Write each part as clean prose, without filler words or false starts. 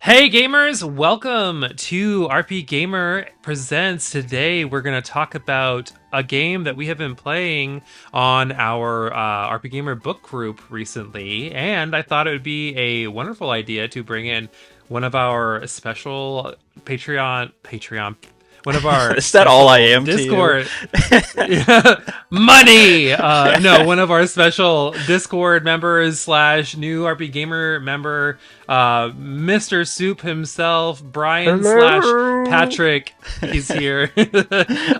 Hey gamers, welcome to RPGaymer Presents. Today we're going to talk about a game that we have been playing on our RPGaymer book group recently, and I thought it would be a wonderful idea to bring in one of our special Patreon, one of our Is that all I special am to you? Discord money. No, one of our special Discord members slash new RP Gamer member, Mr. Soup himself, Brian slash Hello. Patrick. He's here.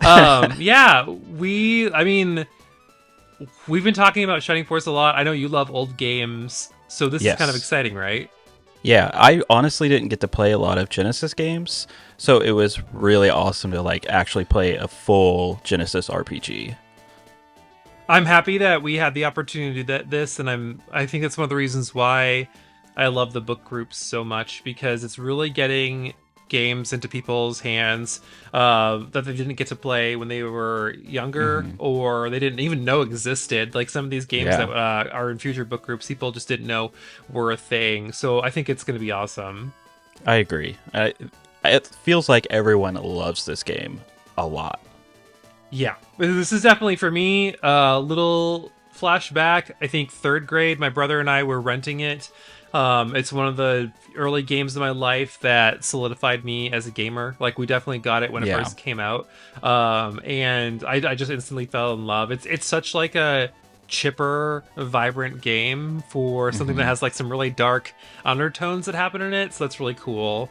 Yeah, we've been talking about Shining Force a lot. I know you love old games, so this is kind of Yes. exciting, right? Yeah, I honestly didn't get to play a lot of Genesis games, so it was really awesome to actually play a full Genesis RPG. I'm happy that we had the opportunity to do this, and I think that's one of the reasons why I love the book groups so much, because it's really getting games into people's hands that they didn't get to play when they were younger, Hmm. or they didn't even know existed. Like some of these games that Yeah, are in future book groups, people just didn't know were a thing. So I think it's going to be awesome. I agree. It feels like everyone loves this game a lot. Yeah, this is definitely for me a little flashback. I think third grade, my brother and I were renting it. It's one of the early games of my life that solidified me as a gamer. Like we definitely got it when it Yeah. first came out, and I just instantly fell in love. It's such like a chipper, vibrant game for something that Hmm. has like some really dark undertones that happen in it. So that's really cool.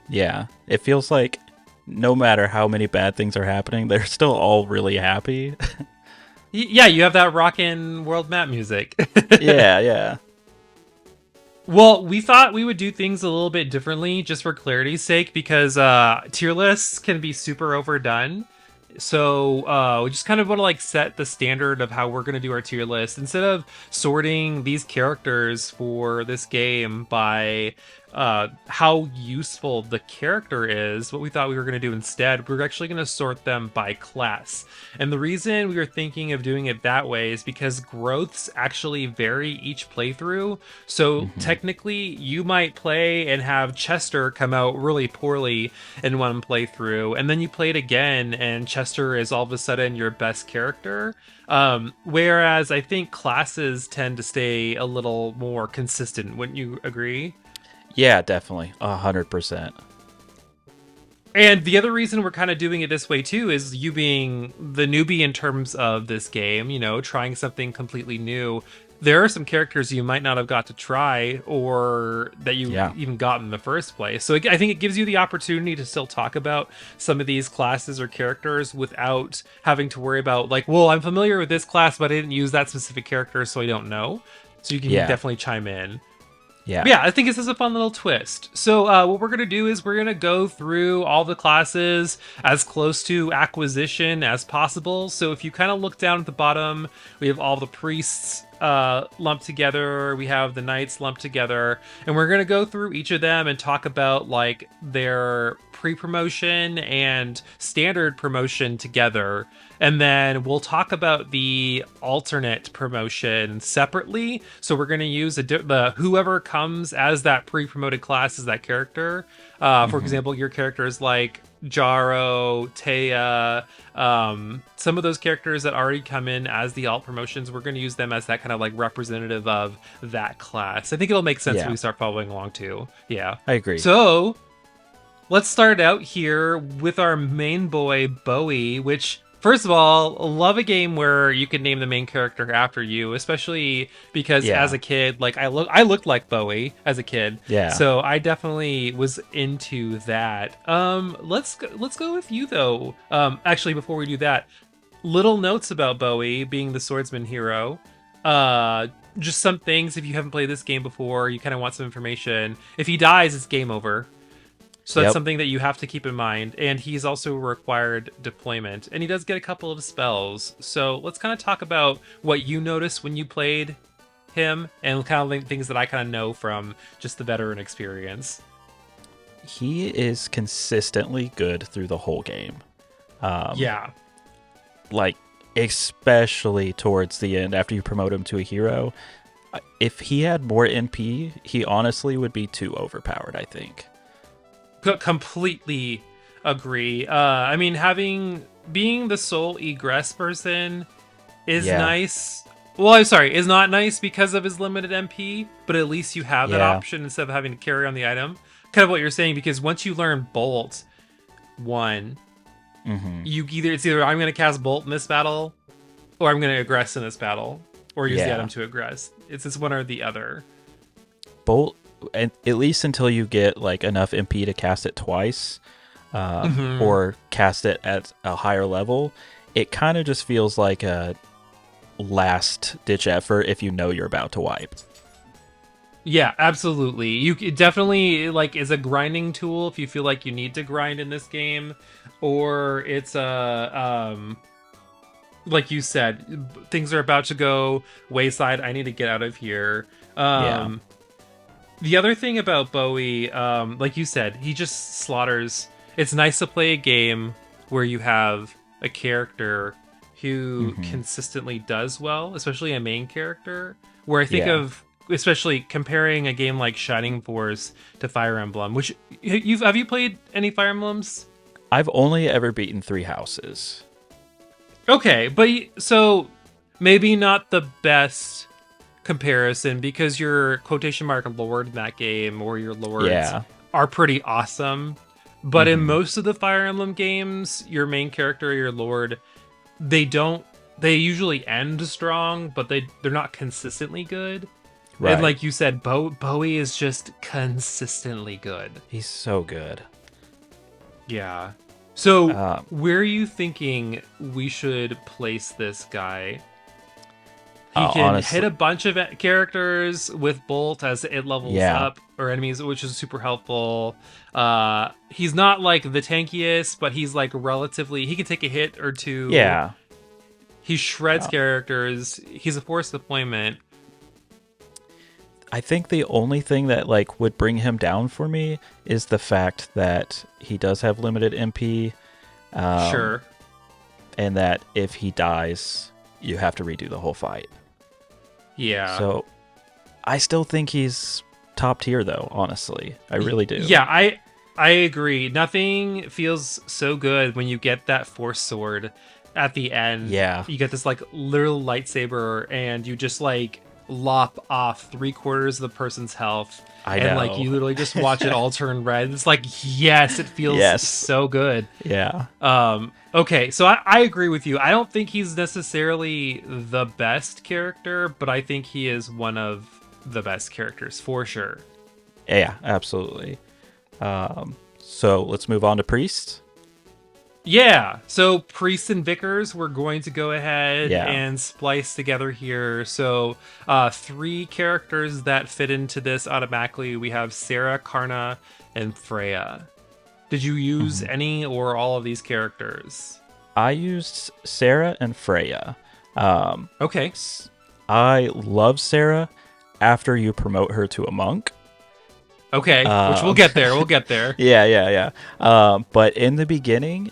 Yeah, it feels like no matter how many bad things are happening, they're still all really happy. Yeah, you have that rockin' world map music. Yeah, yeah. Well, we thought we would do things a little bit differently just for clarity's sake, because tier lists can be super overdone. So we just kind of want to like set the standard of how we're going to do our tier list. Instead of sorting these characters for this game by how useful the character is, what we thought we were going to do instead, we're actually going to sort them by class. And the reason we were thinking of doing it that way is because growths actually vary each playthrough. So Hmm. technically, you might play and have Chester come out really poorly in one playthrough, and then you play it again, and Chester is all of a sudden your best character. Whereas I think classes tend to stay a little more consistent. Wouldn't you agree? Yeah, definitely. 100%. And the other reason we're kind of doing it this way too is you being the newbie in terms of this game, you know, trying something completely new. There are some characters you might not have got to try or that you Yeah. even got in the first place. So I think it gives you the opportunity to still talk about some of these classes or characters without having to worry about, like, well, I'm familiar with this class, but I didn't use that specific character, so I don't know. So you can Yeah. definitely chime in. Yeah. Yeah, I think this is a fun little twist. So what we're going to do is we're going to go through all the classes as close to acquisition as possible. So if you kind of look down at the bottom, we have all the priests lumped together. We have the knights lumped together. And we're going to go through each of them and talk about like their pre-promotion and standard promotion together. And then we'll talk about the alternate promotion separately. So we're going to use the whoever comes as that pre-promoted class as that character. For Hmm. example, your characters like Jaro, Taya, some of those characters that already come in as the alt promotions, we're going to use them as that kind of like representative of that class. I think it'll make sense when Yeah. we start following along too. Yeah. I agree. So let's start out here with our main boy, Bowie, which, first of all, love a game where you can name the main character after you, especially because as Yeah. a kid, like I looked like Bowie as a kid. Yeah. So I definitely was into that. Let's go with you though. Actually, before we do that, little notes about Bowie being the swordsman hero. Just some things if you haven't played this game before, you kind of want some information. If he dies, it's game over. So that's Yep. something that you have to keep in mind. And he's also a required deployment. And he does get a couple of spells. So let's kind of talk about what you noticed when you played him and kind of things that I kind of know from just the veteran experience. He is consistently good through the whole game. Um, Yeah. like especially towards the end after you promote him to a hero, If he had more NP, he honestly would be too overpowered, I think. Completely agree. I mean, being the sole egress person is Yeah. nice. Well, I'm sorry, is not nice because of his limited MP, but at least you have that Yeah. option instead of having to carry on the item. Kind of what you're saying, because once you learn Bolt, it's either I'm going to cast Bolt in this battle, or I'm going to aggress in this battle, or use the Yeah. item to aggress. It's one or the other. Bolt, and at least until you get like enough MP to cast it twice, or cast it at a higher level, it kind of just feels like a last ditch effort if you know you're about to wipe. Yeah, absolutely. It definitely like is a grinding tool if you feel like you need to grind in this game, or it's a like you said, things are about to go wayside. I need to get out of here. Yeah. The other thing about Bowie, like you said, he just slaughters. It's nice to play a game where you have a character who consistently does well, especially a main character. Where I think of, especially comparing a game like Shining Force to Fire Emblem, which have you played any Fire Emblems? I've only ever beaten 3 houses. Okay, but so maybe not the best comparison because your quotation mark lord in that game or your lords are pretty awesome. But in most of the Fire Emblem games, your main character, your lord, they usually end strong, but they're not consistently good. Right. And like you said, Bowie is just consistently good. He's so good. Yeah. So where are you thinking we should place this guy? He can honestly hit a bunch of characters with Bolt as it levels up, or enemies, which is super helpful. He's not like the tankiest, but he's like relatively. He can take a hit or two. Yeah. He shreds characters. He's a forced deployment. I think the only thing that like would bring him down for me is the fact that he does have limited MP. Sure. And that if he dies, you have to redo the whole fight. Yeah. So I still think he's top tier though, honestly. I really do. Yeah, I agree. Nothing feels so good when you get that force sword at the end. Yeah. You get this like little lightsaber and you just like lop off 3/4 of the person's health. I know. And like you literally just watch it all turn red. It's like, yes, it feels so good. Yeah. Okay, so I agree with you. I don't think he's necessarily the best character, but I think he is one of the best characters for sure. Yeah, absolutely. So let's move on to Priest. Yeah, so priests and vicars, we're going to go ahead and splice together here. So 3 characters that fit into this automatically. We have Sarah, Karna, and Freya. Did you use any or all of these characters? I used Sarah and Freya. Okay. I love Sarah after you promote her to a monk. Okay, which we'll get there. We'll get there. Yeah. But in the beginning,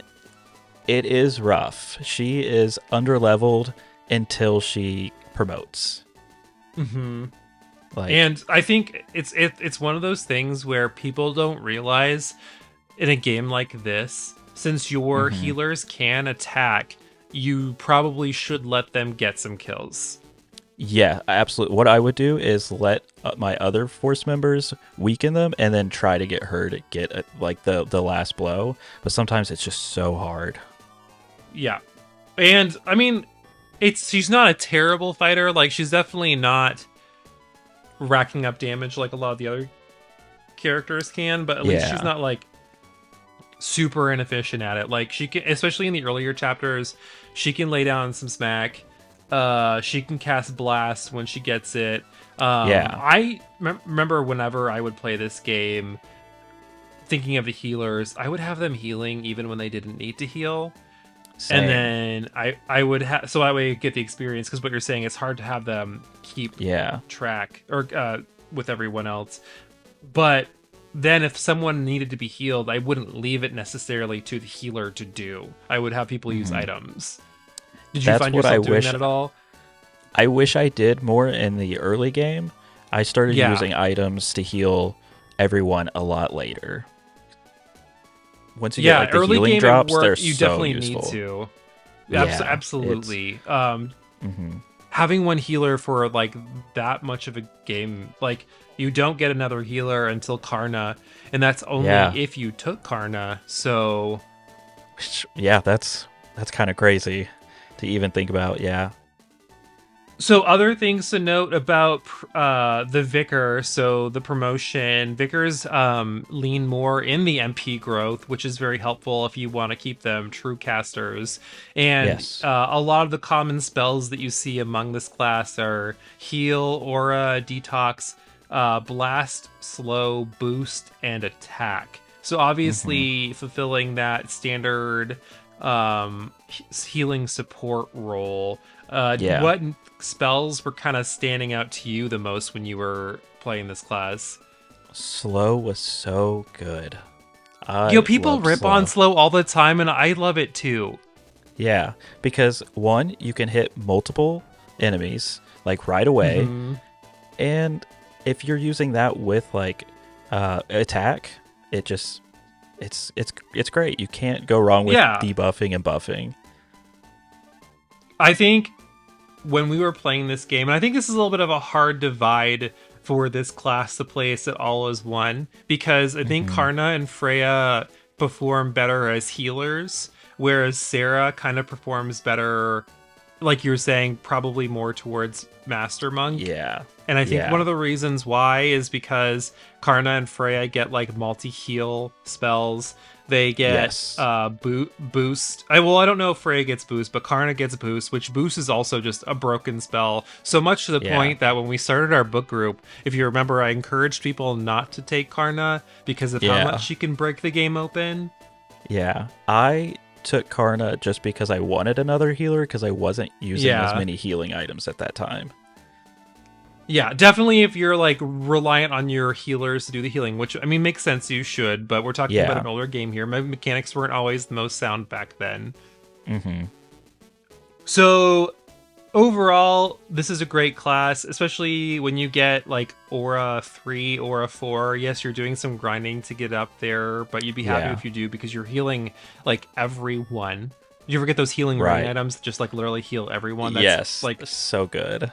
it is rough. She is underleveled until she promotes. And I think it's one of those things where people don't realize in a game like this, since your healers can attack, you probably should let them get some kills. Yeah, absolutely. What I would do is let my other force members weaken them and then try to get her to get like the last blow. But sometimes it's just so hard. Yeah. And I mean, she's not a terrible fighter. Like, she's definitely not racking up damage like a lot of the other characters can, but at least she's not like super inefficient at it. Like, she can, especially in the earlier chapters, she can lay down some smack. She can cast blast when she gets it. I remember whenever I would play this game, thinking of the healers, I would have them healing even when they didn't need to heal. Same. And then I would have, so that way you get the experience, because what you're saying, it's hard to have them keep track or with everyone else. But then if someone needed to be healed, I wouldn't leave it necessarily to the healer to do. I would have people use items. Did you find yourself doing that at all? I wish I did more in the early game. I started using items to heal everyone a lot later. Once you get like the early healing game drops, at they're work, you so definitely useful. need to. Yeah, Absolutely. Mhm. Having one healer for like that much of a game, like you don't get another healer until Karna, and that's only Yeah. if you took Karna. So Yeah, that's kind of crazy to even think about. Yeah. So other things to note about the Vicar, so the promotion, Vicars lean more in the MP growth, which is very helpful if you want to keep them true casters. And Yes. a lot of the common spells that you see among this class are Heal, Aura, Detox, Blast, Slow, Boost, and Attack. So obviously fulfilling that standard healing support role. Yeah. What spells were kind of standing out to you the most when you were playing this class? Slow was so good. People Loved rip on slow. slow all the time, and I love it too. Yeah, because one, you can hit multiple enemies like right away, and if you're using that with like attack, it's great. You can't go wrong with Yeah, debuffing and buffing. I think when we were playing this game, and I think this is a little bit of a hard divide for this class to place it all as one, because I think Karna and Freya perform better as healers, whereas Sarah kind of performs better, like you were saying, probably more towards Master Monk. Yeah. And I think Yeah. one of the reasons why is because Karna and Freya get like multi-heal spells. They get Yes. boost. I don't know if Freya gets boost, but Karna gets boost, which boost is also just a broken spell. So much to the Yeah. point that when we started our book group, if you remember, I encouraged people not to take Karna because of how much she can break the game open. Yeah. I took Karna just because I wanted another healer because I wasn't using as many healing items at that time. Yeah, definitely if you're like reliant on your healers to do the healing, which I mean makes sense, you should, but we're talking about an older game here. My mechanics weren't always the most sound back then. So overall, this is a great class, especially when you get like Aura 3, Aura 4. Yes, you're doing some grinding to get up there, but you'd be happy if you do because you're healing like everyone. Did you ever get those healing ring items that just like literally heal everyone? That's like so good.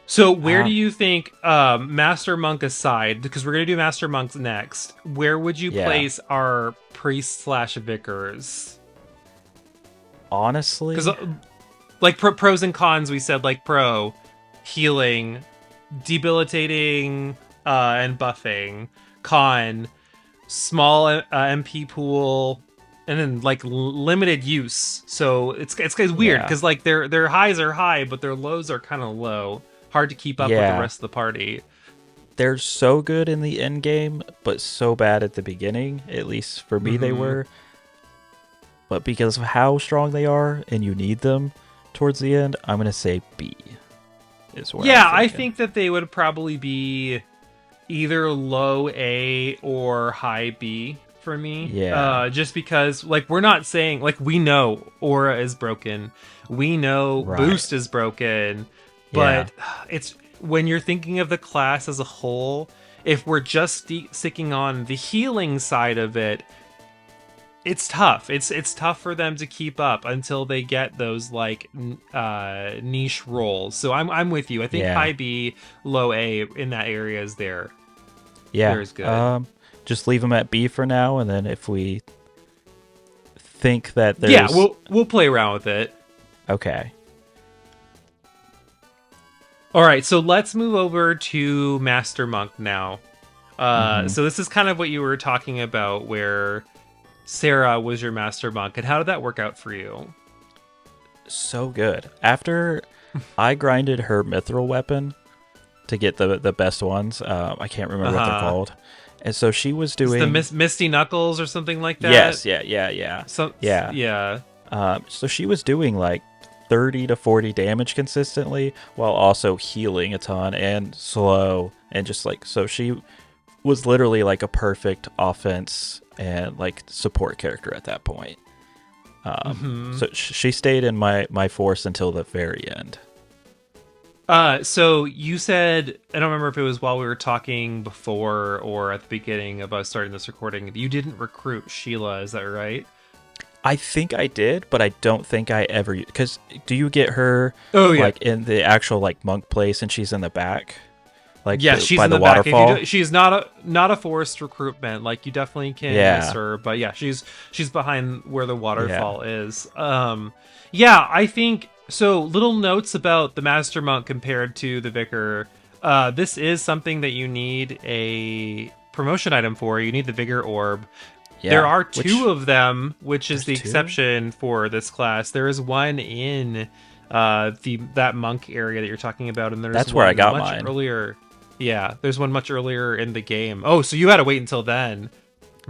So where do you think, Master Monk aside, because we're going to do Master Monks next, where would you place our priest/vicars? Honestly? Because, like, pros and cons, we said, like, pro, healing, debilitating, and buffing. Con, small MP pool, and then, like, limited use. So it's weird, because, like, their highs are high, but their lows are kind of low. Hard to keep up with the rest of the party. They're so good in the end game, but so bad at the beginning. At least for me, they were. But because of how strong they are, and you need them towards the end, I'm gonna say B. Is where I think that they would probably be either low A or high B for me. Yeah. Just because, like, we're not saying, like, we know Aura is broken, we know Boost is broken. But it's when you're thinking of the class as a whole, if we're just sticking on the healing side of it, it's tough. It's tough for them to keep up until they get those like niche roles. So I'm with you. I think high B, low A in that area is there. Yeah, is good. Just leave them at B for now, and then if we think that there's we'll play around with it. Okay. All right, so let's move over to Master Monk now. So this is kind of what you were talking about, where Sarah was your Master Monk, and how did that work out for you? So good. After I grinded her mithril weapon to get the best ones, I can't remember what they're called, and so she was doing the Misty Knuckles or something like that. Yes, yeah. So she was doing like 30 to 40 damage consistently while also healing a ton and slow and just like, so she was literally like a perfect offense and like support character at that point. So she stayed in my force until the very end. So you said, I don't remember if it was while we were talking before or at the beginning of us starting this recording, you didn't recruit Sheila, is that right? I think I did, but I don't think I ever, because do you get her Oh yeah. like in the actual like monk place and she's in the back, like Yeah, she's by in the the back. If you waterfall? do, she's not a forced recruitment. Like you definitely can miss Yeah, her, but yeah, she's behind where the yeah, waterfall is. Yeah, I think so. Little notes about the master monk compared to the vicar. This is something that you need a promotion item for. You need the vigor orb. There yeah. are Which two of them, which is there's the two. exception for this class. There is one in the that monk area that you're talking about, and there's That's where I one got much mine. earlier. Yeah, there's one much earlier in the game. Oh, so you had to wait until then.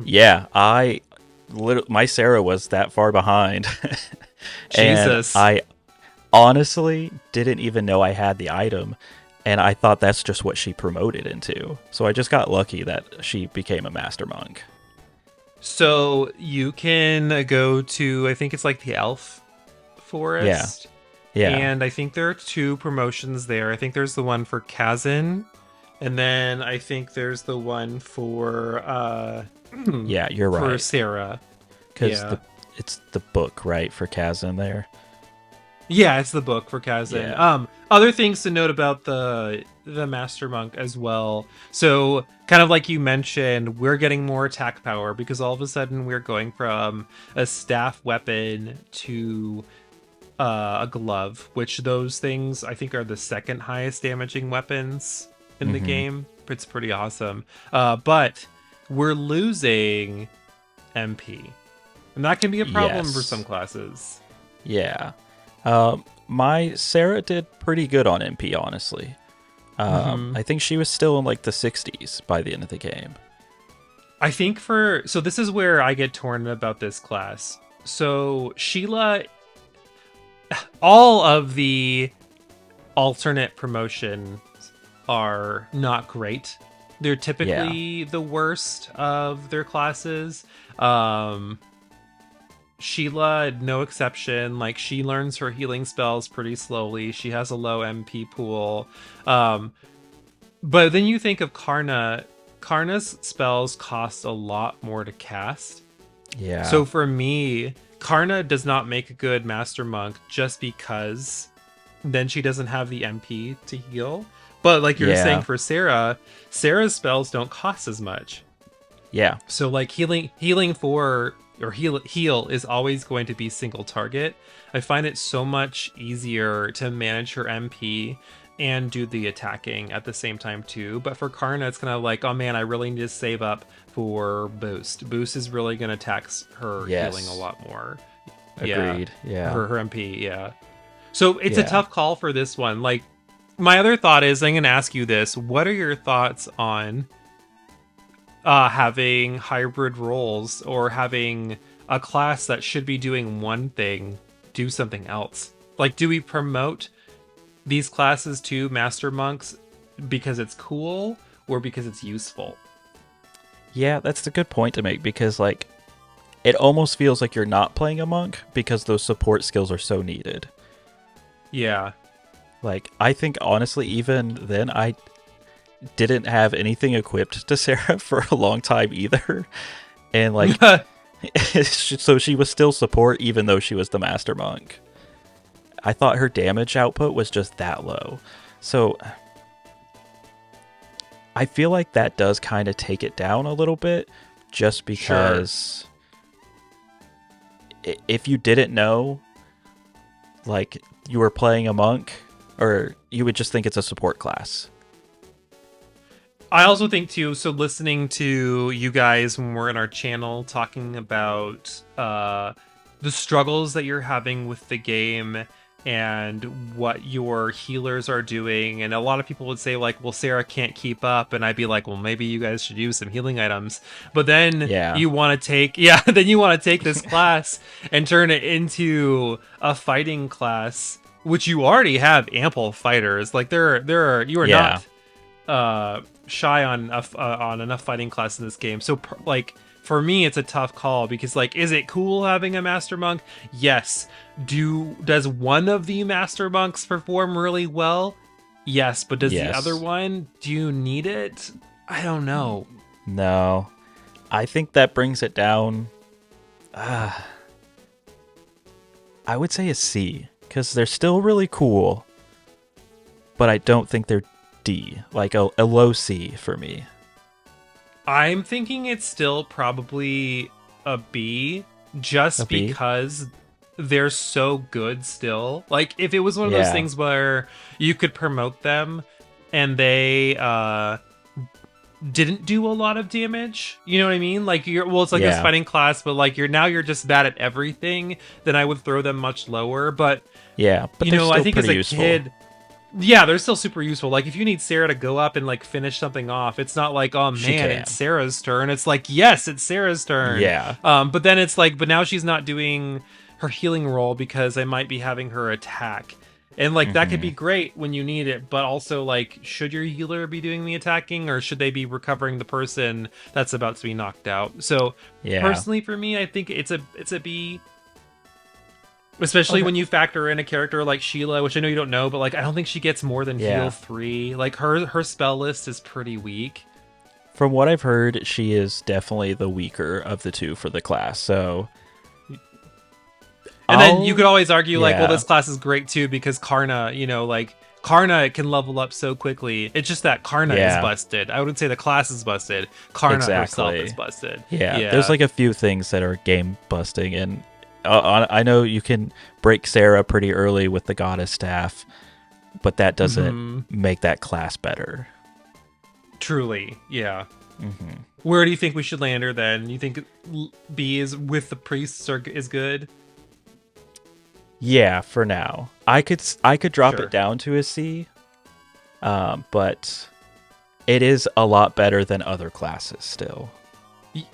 Yeah, my Sarah was that far behind, and Jesus. I honestly didn't even know I had the item, and I thought that's just what she promoted into. So I just got lucky that she became a master monk. So you can go to, I think it's like the elf Yeah, forest, yeah, and I think there are two promotions there. I think there's the one for Kazan, and then I think there's the one for yeah. You're for right, Sarah. because Yeah. it's the book, right, for Kazan there. Yeah, it's the book for Kazan. Yeah, Other things to note about the Master Monk as well. So, kind of like you mentioned, we're getting more attack power because all of a sudden we're going from a staff weapon to a glove, which those things I think are the second highest damaging weapons in the mm-hmm. game. It's pretty awesome. But we're losing MP, and that can be a problem for some Yes, classes. yeah. My Sarah did pretty good on MP, honestly. Hmm. I think she was still in like the 60s by the end of the game. I think so this is where I get torn about this class. So Sheila, all of the alternate promotions are not great. They're Yeah, typically the worst of their classes. Um, Sheila, no exception. Like she learns her healing spells pretty slowly. She has a low MP pool. Um, but then you think of Karna. Karna's spells cost a lot more to cast. yeah, So for me, Karna does not make a good Master Monk just because then she doesn't have the MP to heal. But like you were saying yeah, for Sarah, Sarah's spells don't cost as much. yeah, So like healing for or heal is always going to be single target. I find it so much easier to manage her MP and do the attacking at the same time too. But for Karna, it's kind of like, oh man, I really need to save up for boost. Boost is really going to tax her healing a yes, lot more. Yeah, agreed. Yeah, her MP. Yeah. So it's a yeah. tough call for this one. Like my other thought is, I'm going to ask you this: what are your thoughts on having hybrid roles or having a class that should be doing one thing do something else? Like, do we promote these classes to master monks because it's cool or because it's useful? Yeah, that's a good point to make because, like, it almost feels like you're not playing a monk because those support skills are so needed. Yeah. Like, I think honestly, even then, I didn't have anything equipped to Sarah for a long time either. And, like, so she was still support even though she was the master monk. I thought her damage output was just that low. So I feel like that does kind of take it down a little bit just Sure. because if you didn't know, like, you were playing a monk, or you would just think it's a support class. I also think too, so listening to you guys when we're in our channel talking about the struggles that you're having with the game and what your healers are doing, and a lot of people would say like, well, Sarah can't keep up, and I'd be like, well, maybe you guys should use some healing items. But then Yeah. you want to take yeah, then you want to take this class and turn it into a fighting class, which you already have ample fighters. Like there are you are Yeah. not shy on enough fighting class in this game. So like for me, it's a tough call because like, is it cool having a master monk? Yes. Does one of the master monks perform really well? Yes, but does the other Yes. one, do you need it? I don't know. No. I think that brings it down. I would say a C, because they're still really cool, but I don't think they're D, like a low C for me. I'm thinking it's still probably a B, A just B? because they're so good still. Like, if it was one of those Yeah. things where you could promote them and they didn't do a lot of damage, you know what I mean? Like, it's like this Yeah. fighting class, but like you're just bad at everything, then I would throw them much lower. But Yeah, but they're I still think as pretty a useful. kid, yeah, they're still super useful. Like, if you need Sarah to go up and like finish something off, it's not like, oh She man, can. it's Sarah's turn. It's like, yes, it's Sarah's turn. Yeah. But then it's like, but now she's not doing her healing role because I might be having her attack. And like that could be great when you need it, but also like, should your healer be doing the attacking, or should they be recovering the person that's about to be knocked out? So Yeah. personally, for me, I think it's a B. Especially Okay. when you factor in a character like Sheila, which I know you don't know, but like I don't think she gets more than Yeah. heal 3. Like her spell list is pretty weak. From what I've heard, she is definitely the weaker of the two for the class. So, And then you could always argue like, well, yeah. this class is great too because Karna, like Karna can level up so quickly. It's just that Karna Yeah. is busted. I wouldn't say the class is busted. Karna herself Exactly. is busted. Yeah, there's like a few things that are game busting, and I know you can break Sarah pretty early with the goddess staff, but that doesn't make that class better. Truly, yeah. Where do you think we should land her then? You think B is with the priests is good? Yeah, for now, I could drop Sure. it down to a C, but it is a lot better than other classes still.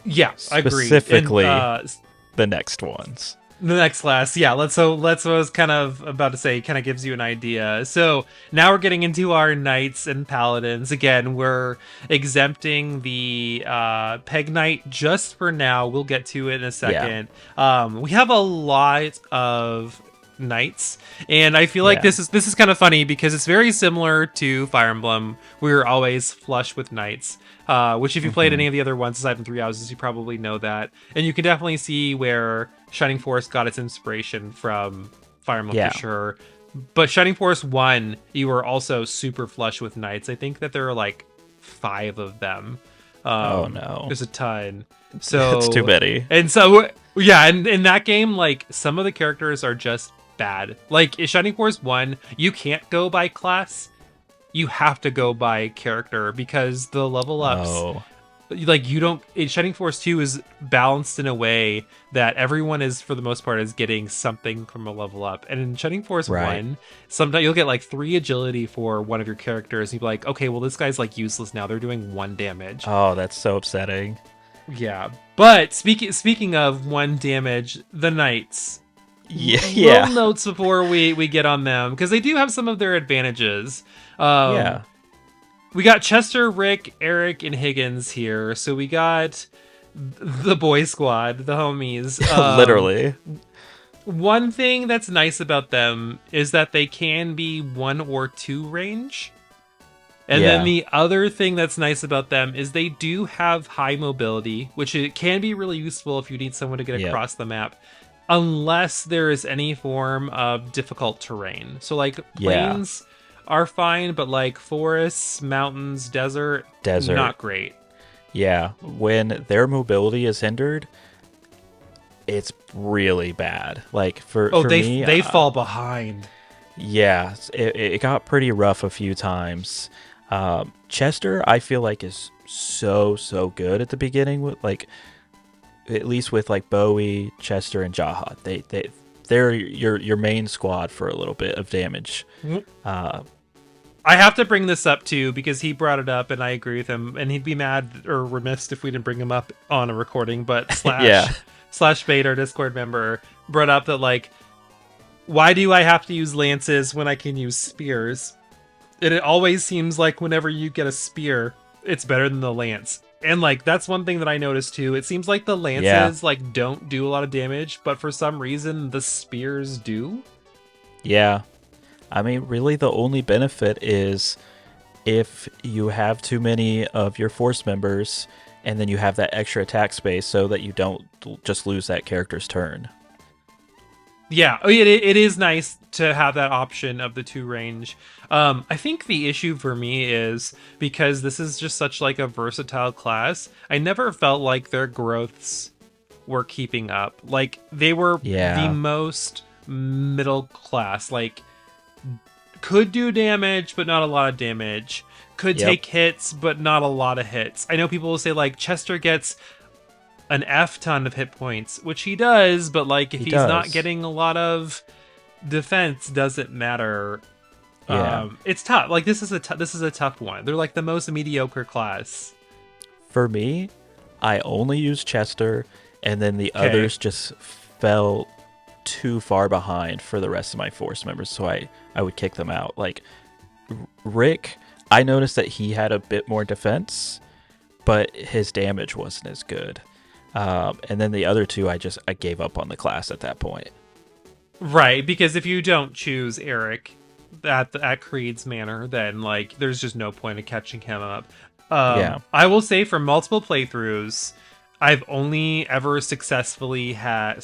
Yeah, I agree. Specifically, And, the next ones. the next class, yeah. Let's what I was kind of about to say. Kind of gives you an idea. So now we're getting into our knights and paladins. Again, we're exempting the peg knight just for now. We'll get to it in a second. We have a lot of knights, and I feel like Yeah. this is kind of funny because it's very similar to Fire Emblem. We're always flush with knights. Which if you played any of the other ones aside from Three Houses, you probably know that. And you can definitely see where Shining Force got its inspiration from Fire Emblem Yeah. for sure. But Shining Force 1, you were also super flush with knights. I think that there are like 5 of them. Oh no, There's a ton. So it's too many. And so, yeah, and in that game, like, some of the characters are just bad. Like, in Shining Force 1, you can't go by class. You have to go by character because the level ups, Oh, like, you don't. Shining Force 2 is balanced in a way that everyone is, for the most part, is getting something from a level up. And in Shining Force Right. 1, sometimes you'll get like 3 agility for one of your characters. And you'll be like, okay, well, this guy's like useless now. They're doing 1 damage. oh, that's so upsetting. Yeah. But speaking of 1 damage, the knights. Yeah, Little notes before we get on them, because they do have some of their advantages. Yeah. We got Chester, Rick, Eric, and Higgins here. So we got the boy squad, the homies. Literally. One thing that's nice about them is that they can be 1 or 2 range. And then Yeah. the other thing that's nice about them is they do have high mobility, which it can be really useful if you need someone to get Yep. across the map. Unless there is any form of difficult terrain. So like Yeah. plains are fine, but like forests, mountains, desert, not great. Yeah, when their mobility is hindered, it's really bad. Like for me, they fall behind. yeah, it got pretty rough a few times. Chester, I feel like is so good at the beginning with like, at least with like Bowie, Chester, and Jaha. They're your main squad for a little bit of damage. I have to bring this up too because he brought it up and I agree with him, and he'd be mad or remiss if we didn't bring him up on a recording. But slash Bait, our Discord member, brought up that like, why do I have to use lances when I can use spears? And it always seems like whenever you get a spear, it's better than the lance. And like that's one thing that I noticed too. It seems like the lances like don't do a lot of damage, but for some reason the spears do. Yeah. I mean, really, the only benefit is if you have too many of your force members, and then you have that extra attack space so that you don't just lose that character's turn. Yeah, it is nice to have that option of the 2 range. I think the issue for me is because this is just such like a versatile class, I never felt like their growths were keeping up. Like they were the Yeah. most middle class, like could do damage but not a lot of damage. Could Yep. take hits but not a lot of hits. I know people will say like Chester gets an F ton of hit points, which he does, but like if He he's does. not getting a lot of defense, doesn't matter. Yeah. It's tough. Like this is a tough one. They're like the most mediocre class. For me, I only use Chester, and then the Okay. others just fell too far behind for the rest of my force members, so I would kick them out. Like Rick, I noticed that he had a bit more defense, but his damage wasn't as good. And then the other 2, I gave up on the class at that point. Right, because if you don't choose Eric at Creed's manor, then like there's just no point in catching him up. Yeah. I will say for multiple playthroughs, I've only ever successfully had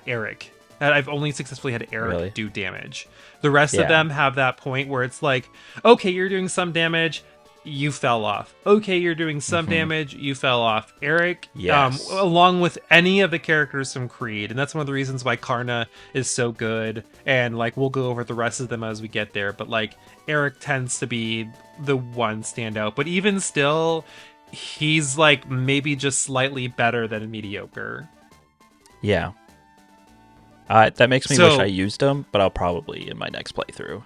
Eric. I've only successfully had Eric Really? do damage. The rest Yeah. of them have that point where it's like, okay, you're doing some damage, you fell off. Okay, you're doing some damage, you fell off. Eric, Yes. along with any of the characters from Creed, and that's one of the reasons why Karna is so good, and like we'll go over the rest of them as we get there, but like Eric tends to be the one standout. But even still, he's like maybe just slightly better than mediocre. Yeah. That makes me So- wish I used them, but I'll probably in my next playthrough.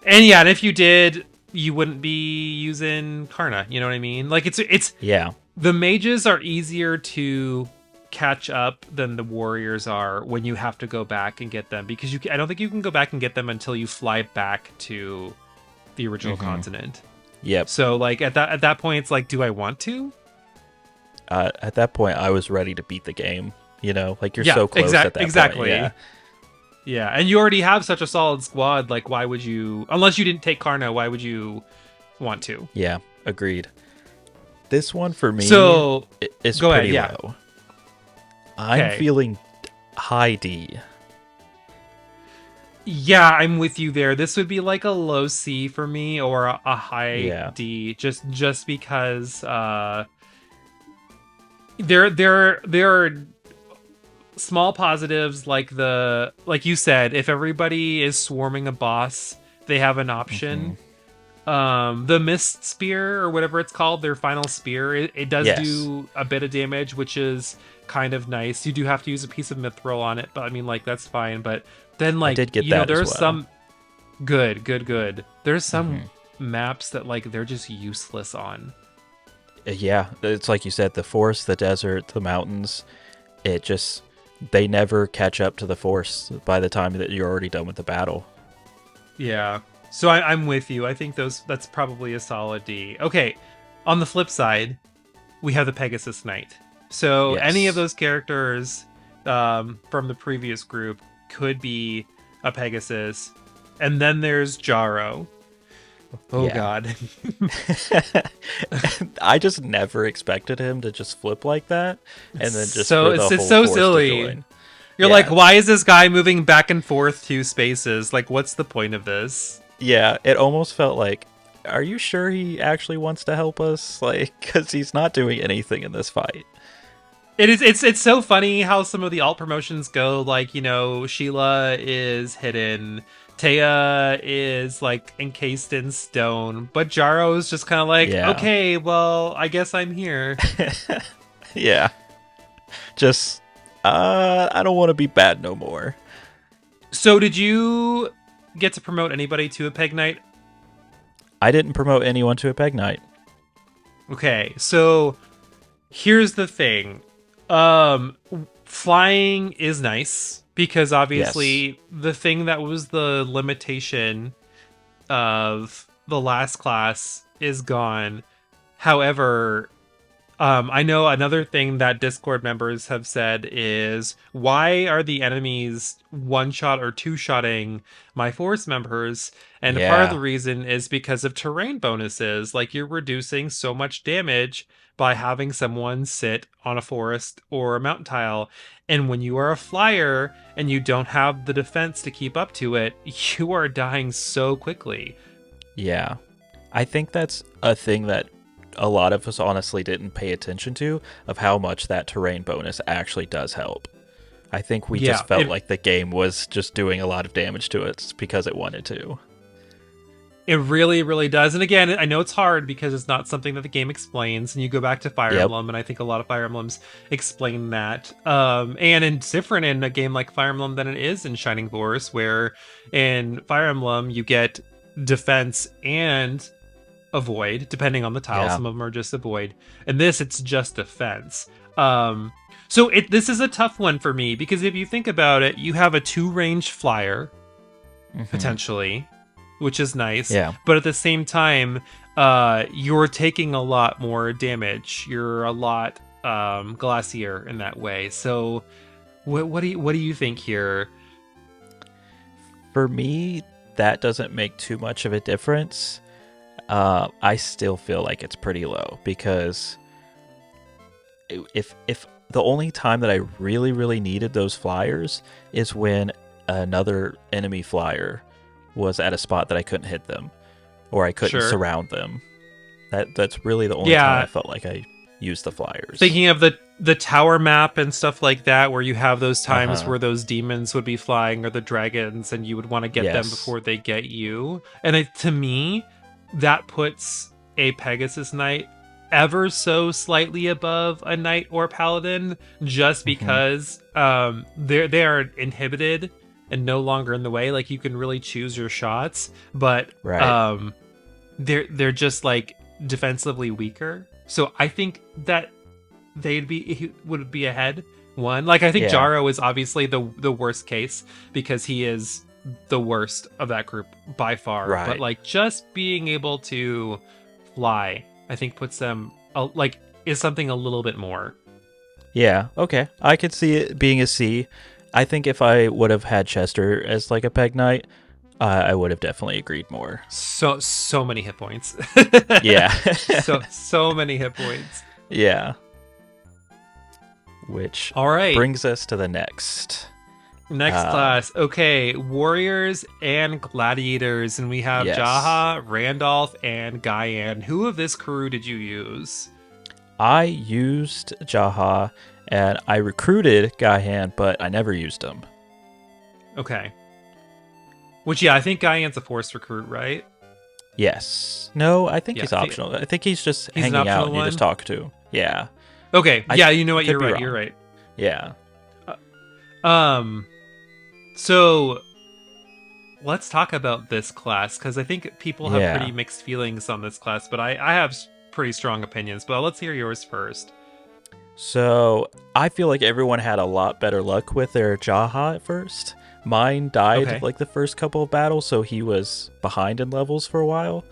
And yeah, and if you did, you wouldn't be using Karna, you know what I mean? Like it's Yeah. the mages are easier to catch up than the warriors are when you have to go back and get them, because I don't think you can go back and get them until you fly back to the original continent. Yep. So like at that point it's like, do I want to? At that point, I was ready to beat the game. You know, like you're Yeah, so close at that exactly. point. Yeah. Yeah, and you already have such a solid squad, like why would you, unless you didn't take Karna, why would you want to? Yeah. Agreed. This one for me So is go ahead, pretty yeah. low. I'm Okay. feeling high D. yeah, I'm with you there. This would be like a low C for me, or a high Yeah. D, just because there are small positives, like you said, if everybody is swarming a boss, they have an option. The mist spear or whatever it's called, their final spear, it does Yes. do a bit of damage, which is kind of nice. You do have to use a piece of mithril on it, but I mean, like, that's fine. But then, like, did get you know, that as there's well. some good. There's some maps that like they're just useless on. Yeah, it's like you said, the forest, the desert, the mountains, they never catch up to the force by the time that you're already done with the battle. Yeah. So I'm with you. I think that's probably a solid D. Okay. On the flip side, we have the Pegasus Knight. So Yes. any of those characters from the previous group could be a Pegasus. And then there's Jaro. Oh, Yeah. God. I just never expected him to just flip like that, and then just So- for the it's whole so force to silly. join. You're Yeah. like, why is this guy moving back and forth 2 spaces? Like, what's the point of this? Yeah, it almost felt like, are you sure he actually wants to help us? Like, because he's not doing anything in this fight. It's so funny how some of the alt promotions go. Like, you know, Sheila is hidden, Taya is like encased in stone, but Jaro is just kind of like, Yeah. okay, well, I guess I'm here. Yeah. Just, I don't want to be bad no more. So did you get to promote anybody to a Peg Knight? I didn't promote anyone to a Peg Knight. Okay, so here's the thing. Flying is nice because obviously the thing that was the limitation of the last class is gone. However, I know another thing that Discord members have said is, why are the enemies one shot or two shotting my force members? And part of the Yeah. reason is because of terrain bonuses. Like, you're reducing so much damage by having someone sit on a forest or a mountain tile. And when you are a flyer and you don't have the defense to keep up to it, you are dying so quickly. Yeah. I think that's a thing that a lot of us honestly didn't pay attention to, of how much that terrain bonus actually does help. I think we Yeah, just felt like the game was just doing a lot of damage to us because it wanted to. it really, really does. And again, I know it's hard because it's not something that the game explains. And you go back to Fire Yep. Emblem, and I think a lot of Fire Emblems explain that. And it's different in a game like Fire Emblem than it is in Shining Force, where in Fire Emblem you get defense and avoid, depending on the tile. Yeah. Some of them are just avoid. And this, it's just defense. So this is a tough one for me because if you think about it, you have a 2-range flyer potentially, which is nice. Yeah. But at the same time, you're taking a lot more damage. You're a lot glacier in that way. So what do you think here? For me, that doesn't make too much of a difference. I still feel like it's pretty low because if the only time that I really needed those flyers is when another enemy flyer was at a spot that I couldn't hit them or I couldn't surround them. That's really the only time I felt like I used the flyers. Thinking of the tower map and stuff like that, where you have those times where those demons would be flying or the dragons, and you would want to get them before they get you. And to me, that puts a Pegasus Knight ever so slightly above a Knight or Paladin, just because they are inhibited and no longer in the way. Like, you can really choose your shots, but they're just like defensively weaker. So I think that he would be ahead. One, like, I think Jaro is obviously the worst case because he is the worst of that group by far. Right. But like, just being able to fly, I think puts them is something a little bit more. Yeah, okay. I could see it being a C. I think if I would have had Chester as like a Peg Knight, I would have definitely agreed more. So many hit points. Yeah. so many hit points. Yeah. Which all right brings us to the next class. Okay, warriors and gladiators, and we have Jaha, Randolph, and Guyan. Who of this crew did you use? I used Jaha, and I recruited Guyan, but I never used him. Okay. Which, I think Guyan's a forced recruit, right? Yes. No, I think he's optional. I think he's just hanging out and you just talk to. Yeah. Okay. You know what? You're right. You're right. Yeah. So let's talk about this class, because I think people have pretty mixed feelings on this class, but I have pretty strong opinions. But let's hear yours first. So I feel like everyone had a lot better luck with their Jaha at first. Mine died like the first couple of battles, so he was behind in levels for a while.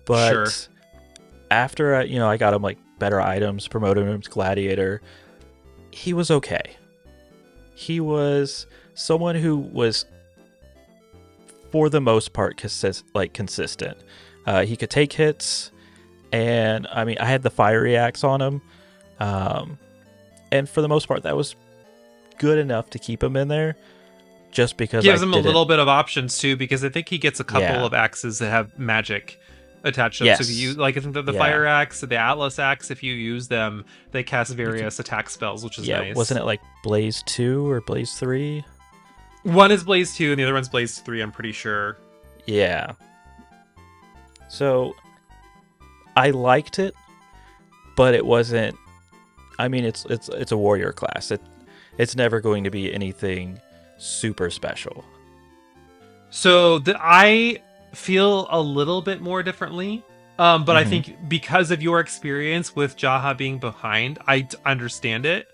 But after I got him like better items, promoted him to gladiator, he was okay. He was someone who was, for the most part, consistent. He could take hits, and I mean, I had the fiery axe on him, and for the most part, that was good enough to keep him in there. Just because gives him a little bit of options too, because I think he gets a couple of axes that have magic attached to them. So if you use, like, I think the fire axe, the Atlas axe, if you use them, they cast various attack spells, which is nice. Wasn't it like Blaze 2 or Blaze 3? One is Blaze 2 and the other one's Blaze 3, I'm pretty sure. Yeah. So I liked it, but it wasn't. I mean, it's a warrior class. It's never going to be anything super special. So I feel a little bit more differently, but I think because of your experience with Jaha being behind, I understand it.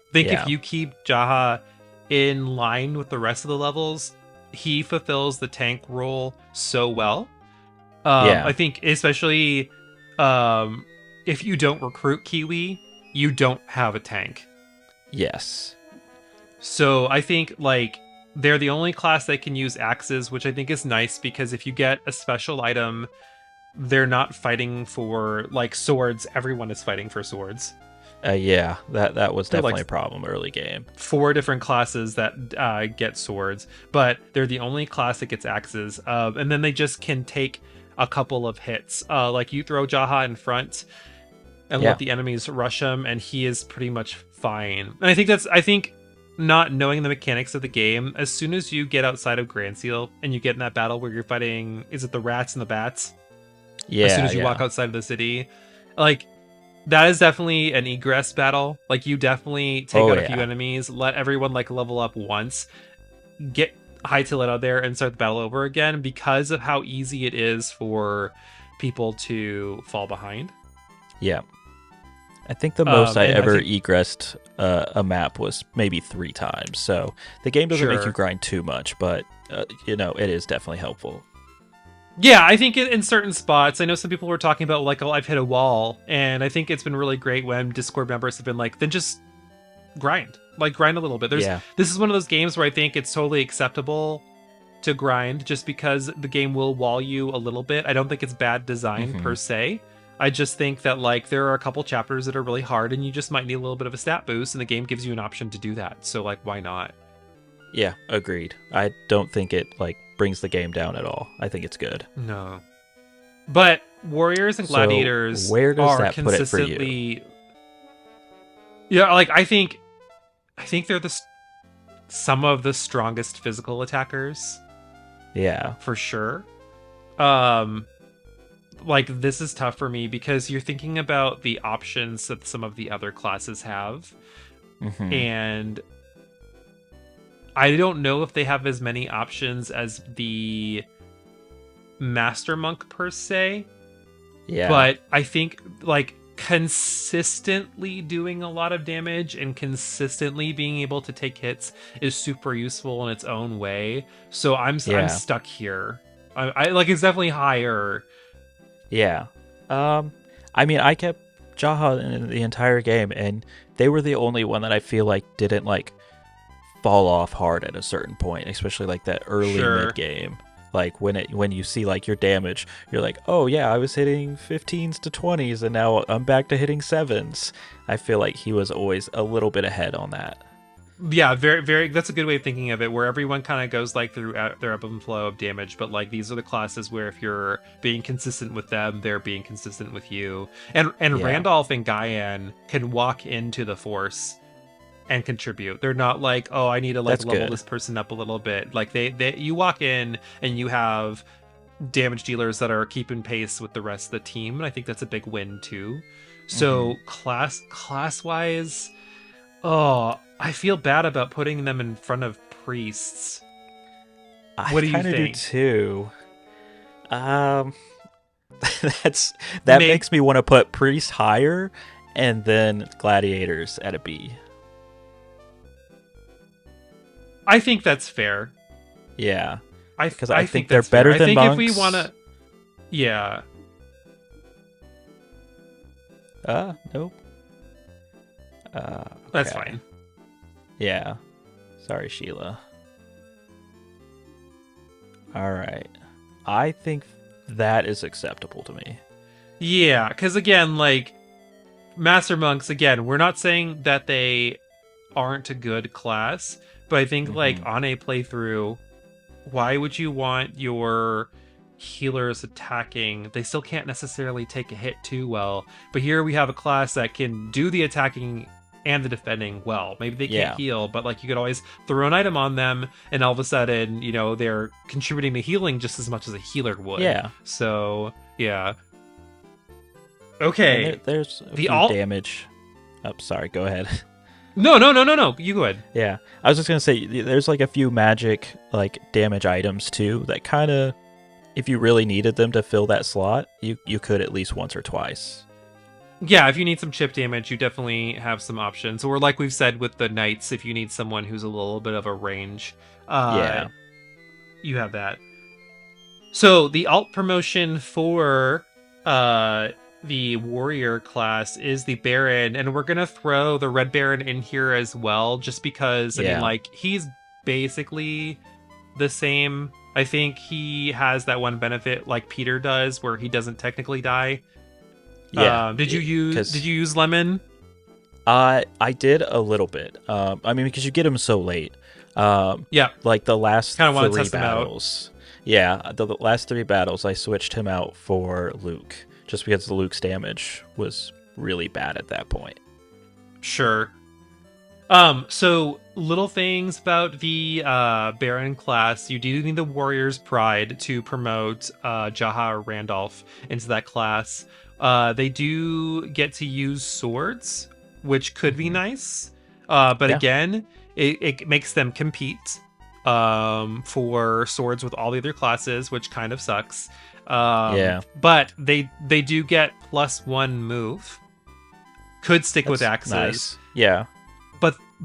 I think if you keep Jaha in line with the rest of the levels, he fulfills the tank role so well. I think especially if you don't recruit Kiwi, you don't have a tank. Yes. So I think like they're the only class that can use axes, which I think is nice because if you get a special item, they're not fighting for like swords. Everyone is fighting for swords. Yeah, that was They're definitely like a problem early game. 4 different classes that get swords, but they're the only class that gets axes. And then they just can take a couple of hits. Like you throw Jaha in front and let the enemies rush him, and he is pretty much fine. And I think not knowing the mechanics of the game, as soon as you get outside of Grand Seal and you get in that battle where you're fighting, is it the rats and the bats? Yeah. As soon as you walk outside of the city, like that is definitely an egress battle. Like you definitely take out a few enemies, let everyone like level up once, get hightail it out there and start the battle over again because of how easy it is for people to fall behind. Yeah. I think the most I ever egressed a map was maybe 3 times. So the game doesn't make you grind too much, but it is definitely helpful. Yeah, I think in certain spots, I know some people were talking about like, oh, I've hit a wall, and I think it's been really great when Discord members have been like, then just grind a little bit. This is one of those games where I think it's totally acceptable to grind just because the game will wall you a little bit. I don't think it's bad design per se. I just think that like there are a couple chapters that are really hard and you just might need a little bit of a stat boost, and the game gives you an option to do that. So like, why not? Yeah, agreed. I don't think it like brings the game down at all. I think it's good. No. But warriors and gladiators where does are that consistently put it for you? Yeah, like I think they're some of the strongest physical attackers. Yeah. For sure. Like this is tough for me because you're thinking about the options that some of the other classes have. And I don't know if they have as many options as the Master Monk per se. Yeah. But I think like consistently doing a lot of damage and consistently being able to take hits is super useful in its own way. So I'm stuck here. I like it's definitely higher. Yeah. I mean, I kept Jaha in the entire game, and they were the only one that I feel like didn't like fall off hard at a certain point, especially like that early mid game. Like when you see like your damage, you're like, oh yeah, I was hitting 15s to 20s, and now I'm back to hitting 7s. I feel like he was always a little bit ahead on that. Yeah, very, very. That's a good way of thinking of it, where everyone kind of goes like through their ebb and flow of damage. But like these are the classes where if you're being consistent with them, they're being consistent with you. And Randolph and Guyan can walk into the Force and contribute. They're not like, oh, I need to like level this person up a little bit. Like they you walk in and you have damage dealers that are keeping pace with the rest of the team, and I think that's a big win too. So class wise, I feel bad about putting them in front of priests. What do you think? I kind of do too. That makes me want to put priests higher and then gladiators at a B. I think that's fair. Yeah. Because I think they're better than monks. I think if we want to... Yeah. Nope. That's fine. Yeah. Sorry, Sheila. All right. I think that is acceptable to me. Yeah, because again, like, Master Monks, again, we're not saying that they aren't a good class, but I think, like, on a playthrough, why would you want your healers attacking? They still can't necessarily take a hit too well, but here we have a class that can do the attacking and the defending well. Maybe they can't heal, but like you could always throw an item on them and all of a sudden, you know, they're contributing to healing just as much as a healer would. Yeah. So, yeah. Okay. There's a few damage. Oh, sorry, go ahead. No. You go ahead. Yeah. I was just going to say, there's like a few magic like damage items too that kind of, if you really needed them to fill that slot, you could at least once or twice. Yeah, if you need some chip damage, you definitely have some options. Or like we've said with the knights, if you need someone who's a little bit of a range, you have that. So the alt promotion for the warrior class is the Baron, and we're gonna throw the Red Baron in here as well, just because I mean, Yeah. like, he's basically the same. I think he has that one benefit like Peter does, where he doesn't technically die. Yeah. Did Because you use Lemon? I did a little bit. I mean, because you get him so late. Yeah, Like the last kind of want to three test him out. battles. Yeah, the last three battles, I switched him out for Luke, just because the Luke's damage was really bad at that point. Sure. So little things about the Baron class. You do need the Warrior's Pride to promote Jaha or Randolph into that class. They do get to use swords, which could be nice. But Yeah. again, it makes them compete for swords with all the other classes, which kind of sucks. Yeah. But they do get +1 move. Could stick with That's axes. nice. Yeah.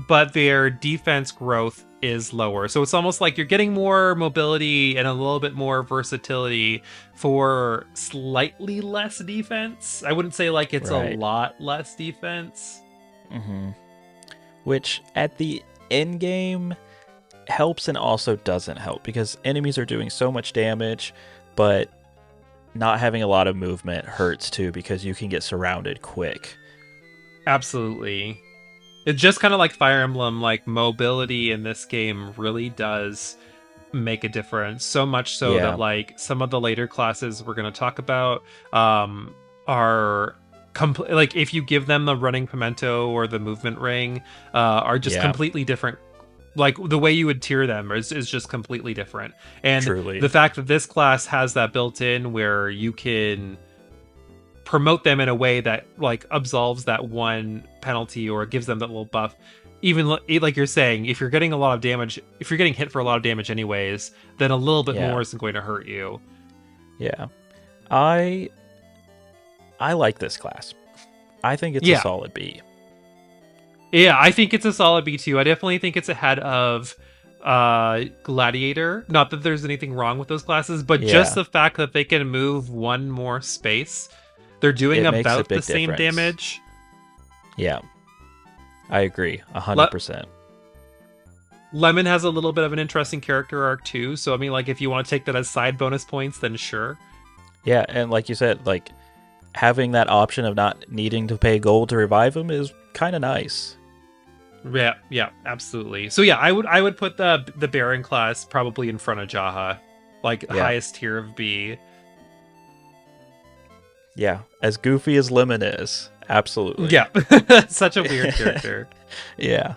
But their defense growth is lower. So it's almost like you're getting more mobility and a little bit more versatility for slightly less defense. I wouldn't say like it's a Right. lot less defense. hmm Which at the end game helps and also doesn't help, because enemies are doing so much damage, but not having a lot of movement hurts too, because you can get surrounded quick. Absolutely. It's just kind of like Fire Emblem, like mobility in this game really does make a difference. So much so Yeah. that like some of the later classes we're going to talk about are like if you give them the running pimento or the movement ring are just Yeah. completely different. Like the way you would tier them is just completely different. And Truly. the fact that this class has that built in where you can promote them in a way that like absolves that one penalty or gives them that little buff, even like you're saying, if you're getting a lot of damage, if you're getting hit for a lot of damage anyways, then a little bit Yeah. more isn't going to hurt you. Yeah. I like this class. I think it's Yeah. a solid B. Yeah, I think it's a solid B2. I definitely think it's ahead of Gladiator. Not that there's anything wrong with those classes, but Yeah. just the fact that they can move one more space, they're doing It makes a about the big same difference. damage. Yeah. I agree 100%. Lemon has a little bit of an interesting character arc too, so I mean, like, if you want to take that as side bonus points, then sure. Yeah, and like you said, like having that option of not needing to pay gold to revive him is kind of nice. Yeah, absolutely. So yeah, I would put the Baron class probably in front of Jaha, like Yeah. highest tier of B. Yeah, as goofy as Lemon is, absolutely. Yeah, such a weird character. Yeah.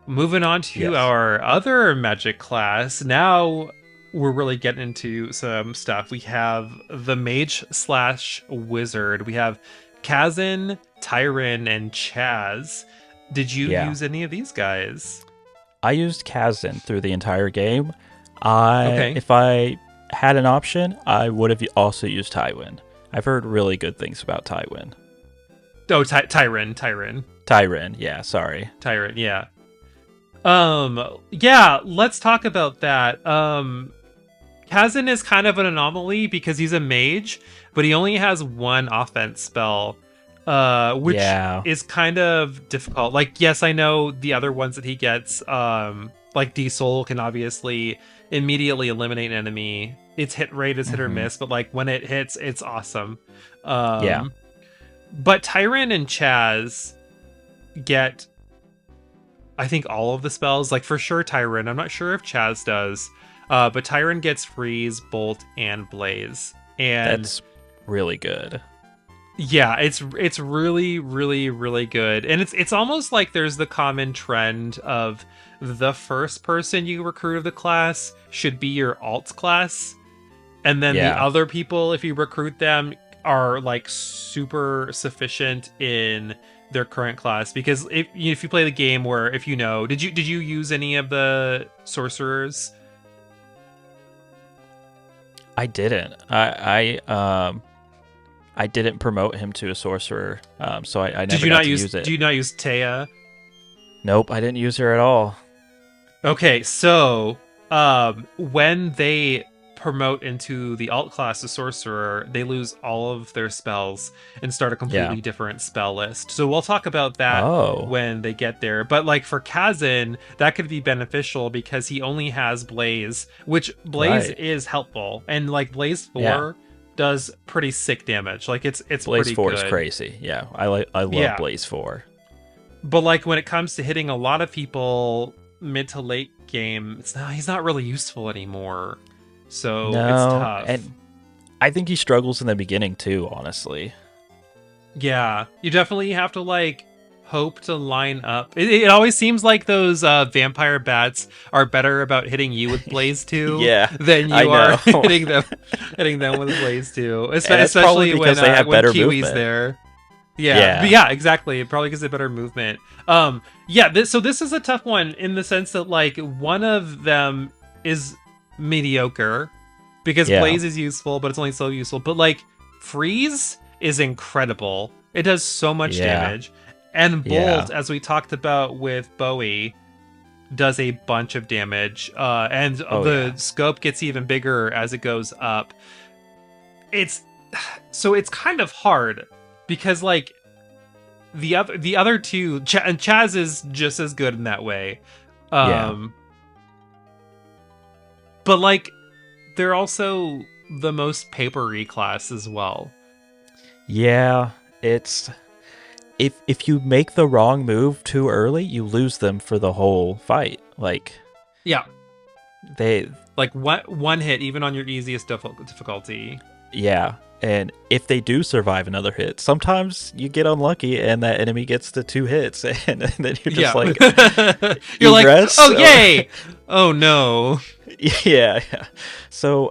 Moving on to Yes. our other magic class. Now we're really getting into some stuff. We have the mage/wizard. We have Kazan, Tyron, and Chaz. Did you Yeah. use any of these guys? I used Kazan through the entire game. Okay. If I had an option, I would have also used Tywin. I've heard really good things about Tywin. Oh, Tyron, Tyron, yeah, sorry. yeah. Yeah, let's talk about that. Kazan is kind of an anomaly because he's a mage, but he only has one offense spell, which Yeah. is kind of difficult. Like, yes, I know the other ones that he gets, like D-Soul can obviously immediately eliminate an enemy. Its hit rate is hit or Mhm. miss, but like when it hits, it's awesome. Yeah. But Tyron and Chaz get, I think, all of the spells. Like, for sure Tyron. I'm not sure if Chaz does. But Tyron gets Freeze, Bolt, and Blaze. And That's really good. yeah, it's really, really, really good. And it's almost like there's the common trend of the first person you recruit of the class should be your alt class. And then the Yeah. other people, if you recruit them, are like super sufficient in their current class. Because if you play the game where, if you know, did you use any of the sorcerers? I didn't. I didn't promote him to a sorcerer, so I never Did you got not to use? use it. Do you not use Taya? Nope, I didn't use her at all. Okay, so when they promote into the alt class, the sorcerer, they lose all of their spells and start a Yeah. completely different spell list. So we'll talk about that Oh, when they get there. But like for Kazan, that could be beneficial because he only has Blaze, which Blaze right. is helpful. And like Blaze Yeah. 4 does pretty sick damage. Like it's Blaze pretty 4 good. is crazy. Yeah. I love Yeah. Blaze 4. But like when it comes to hitting a lot of people mid to late game, he's not really useful anymore. So it's No, tough. and I think he struggles in the beginning too, honestly. Yeah, you definitely have to like hope to line up. It always seems like those vampire bats are better about hitting you with Blaze 2 Yeah, than I you are know. hitting them with Blaze 2. And that's probably Especially because they have better Kiwi's movement. there. Yeah, Yeah. but yeah, exactly. Probably because they have better movement. Yeah. So this is a tough one in the sense that like one of them is mediocre because Yeah. Blaze is useful, but it's only so useful. But like Freeze is incredible. It does so much Yeah. damage, and Yeah. Bolt, as we talked about with Bowie, does a bunch of damage. And Oh, the yeah. scope gets even bigger as it goes up. It's kind of hard because like the other two, and Chaz is just as good in that way. Yeah. But like they're also the most papery class as well. Yeah, it's if you make the wrong move too early, you lose them for the whole fight. Like Yeah, they like one hit even on your easiest difficulty. yeah, and if they do survive another hit, sometimes you get unlucky and that enemy gets the 2 hits and then you're just like you're like, egress, oh yay, oh no. yeah. So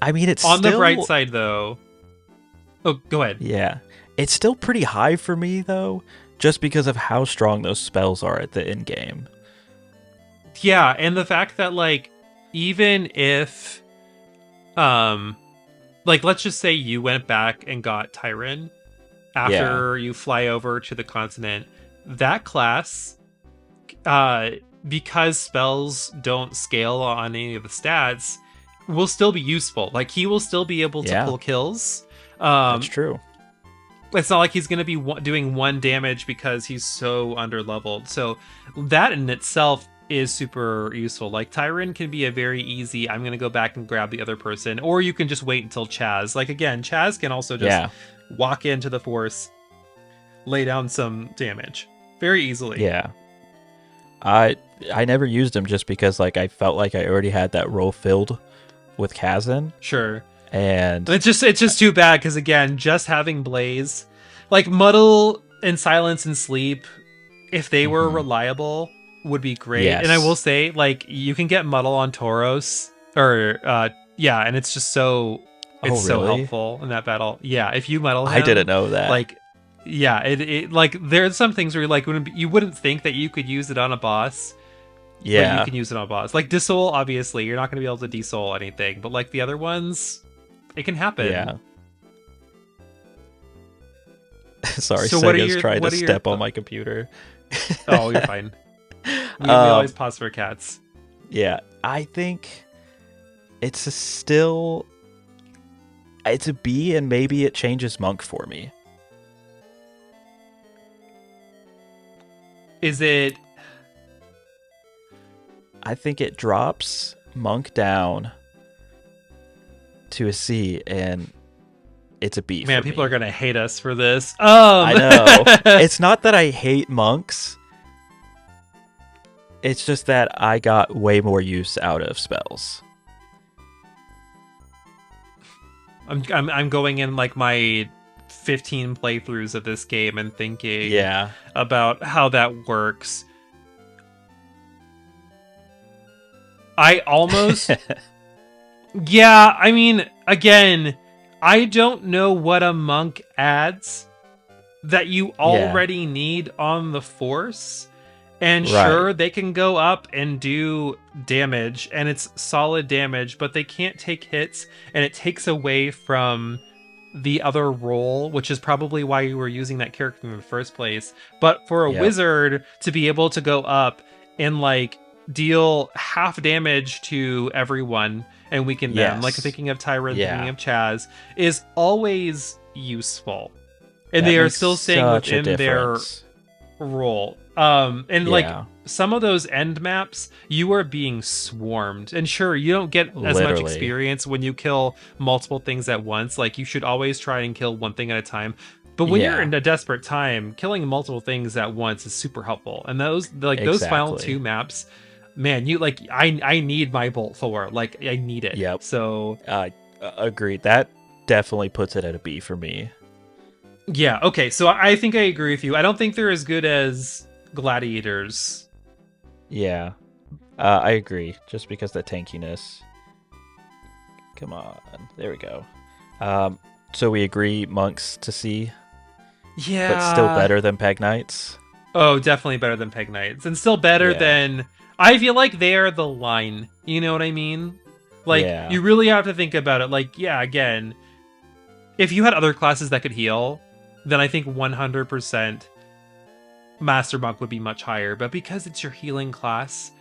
I mean, it's On still, the bright side though. Oh, go ahead. yeah, it's still pretty high for me though, just because of how strong those spells are at the end game. Yeah, and the fact that like even if like let's just say you went back and got Tyron after you fly over to the continent, that class because spells don't scale on any of the stats will still be useful. Like he will still be able to pull kills. That's true. It's not like he's going to be doing 1 damage because he's so underleveled. So that in itself is super useful. Like Tyron can be a very easy, I'm going to go back and grab the other person, or you can just wait until Chaz. Like again, Chaz can also just walk into the force, lay down some damage very easily. Yeah. I never used him just because like I felt like I already had that role filled with Kazan. Sure. And it's just too bad because again, just having Blaze, like Muddle and Silence and Sleep, if they were reliable, would be great. Yes. And I will say, like, you can get Muddle on Tauros, or and it's just so so helpful in that battle. Yeah, if you Muddle him, I didn't know that. Like, yeah, it like there's some things where you're like you wouldn't think that you could use it on a boss. Yeah, but you can use it on a boss. Like Dissoul, obviously, you're not going to be able to desoul anything, but like the other ones, it can happen. Yeah. Sorry, so Sega's trying to step on my computer. Oh, you're fine. We always pause for cats. Yeah, I think it's a B, and maybe it changes Monk for me. Is it? I think it drops Monk down to a C, and it's a B. Man, for people me. are gonna hate us for this. I know. It's not that I hate monks. It's just that I got way more use out of spells. I'm going in like my 15 playthroughs of this game and thinking about how that works. I almost yeah, I mean, again, I don't know what a monk adds that you already need on the force. And sure, they can go up and do damage, and it's solid damage, but they can't take hits, and it takes away from the other role, which is probably why you were using that character in the first place. But for a wizard to be able to go up and like deal half damage to everyone and weaken them, like Yes. thinking of Tyron, Yeah. thinking of Chaz, is always useful. And That they are makes still staying such a within their difference. role. And like Yeah. some of those end maps, you are being swarmed. And sure, you don't get as much Literally. experience when you kill multiple things at once. Like you should always try and kill one thing at a time. But when you're Yeah. in a desperate time, killing multiple things at once is super helpful. And those those final Exactly. 2 maps, man, you like I need my Bolt 4. Like I need it. Yep. So Agreed. That definitely puts it at a B for me. yeah, okay. So I think I agree with you. I don't think they're as good as gladiators. Yeah. I agree. Just because the tankiness. Come on. There we go. So we agree monks to C, Yeah. but still better than Peg Knights. Oh, definitely better than Peg Knights. And still better Yeah. than... I feel like they are the line. You know what I mean? Like, Yeah. you really have to think about it. Like, yeah, again, if you had other classes that could heal, then I think 100% Master Monk would be much higher. But because it's your healing class,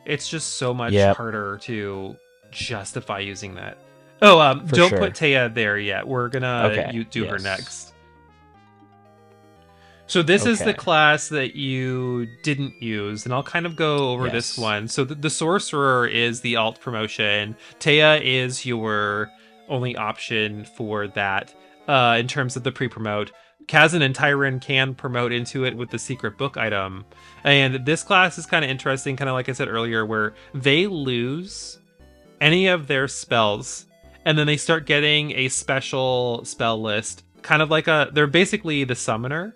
it's just so much Yep. harder to justify using that. Oh, For don't sure. put Taya there yet. We're gonna Okay, do her yes. next. So this is the Okay. class that you didn't use, and I'll kind of go over this Yes. one. So the Sorcerer is the alt promotion. Taya is your only option for that in terms of the pre-promote. Kazan and Tyron can promote into it with the secret book item. And this class is kind of interesting, kind of like I said earlier, where they lose any of their spells, and then they start getting a special spell list, kind of like they're basically the summoner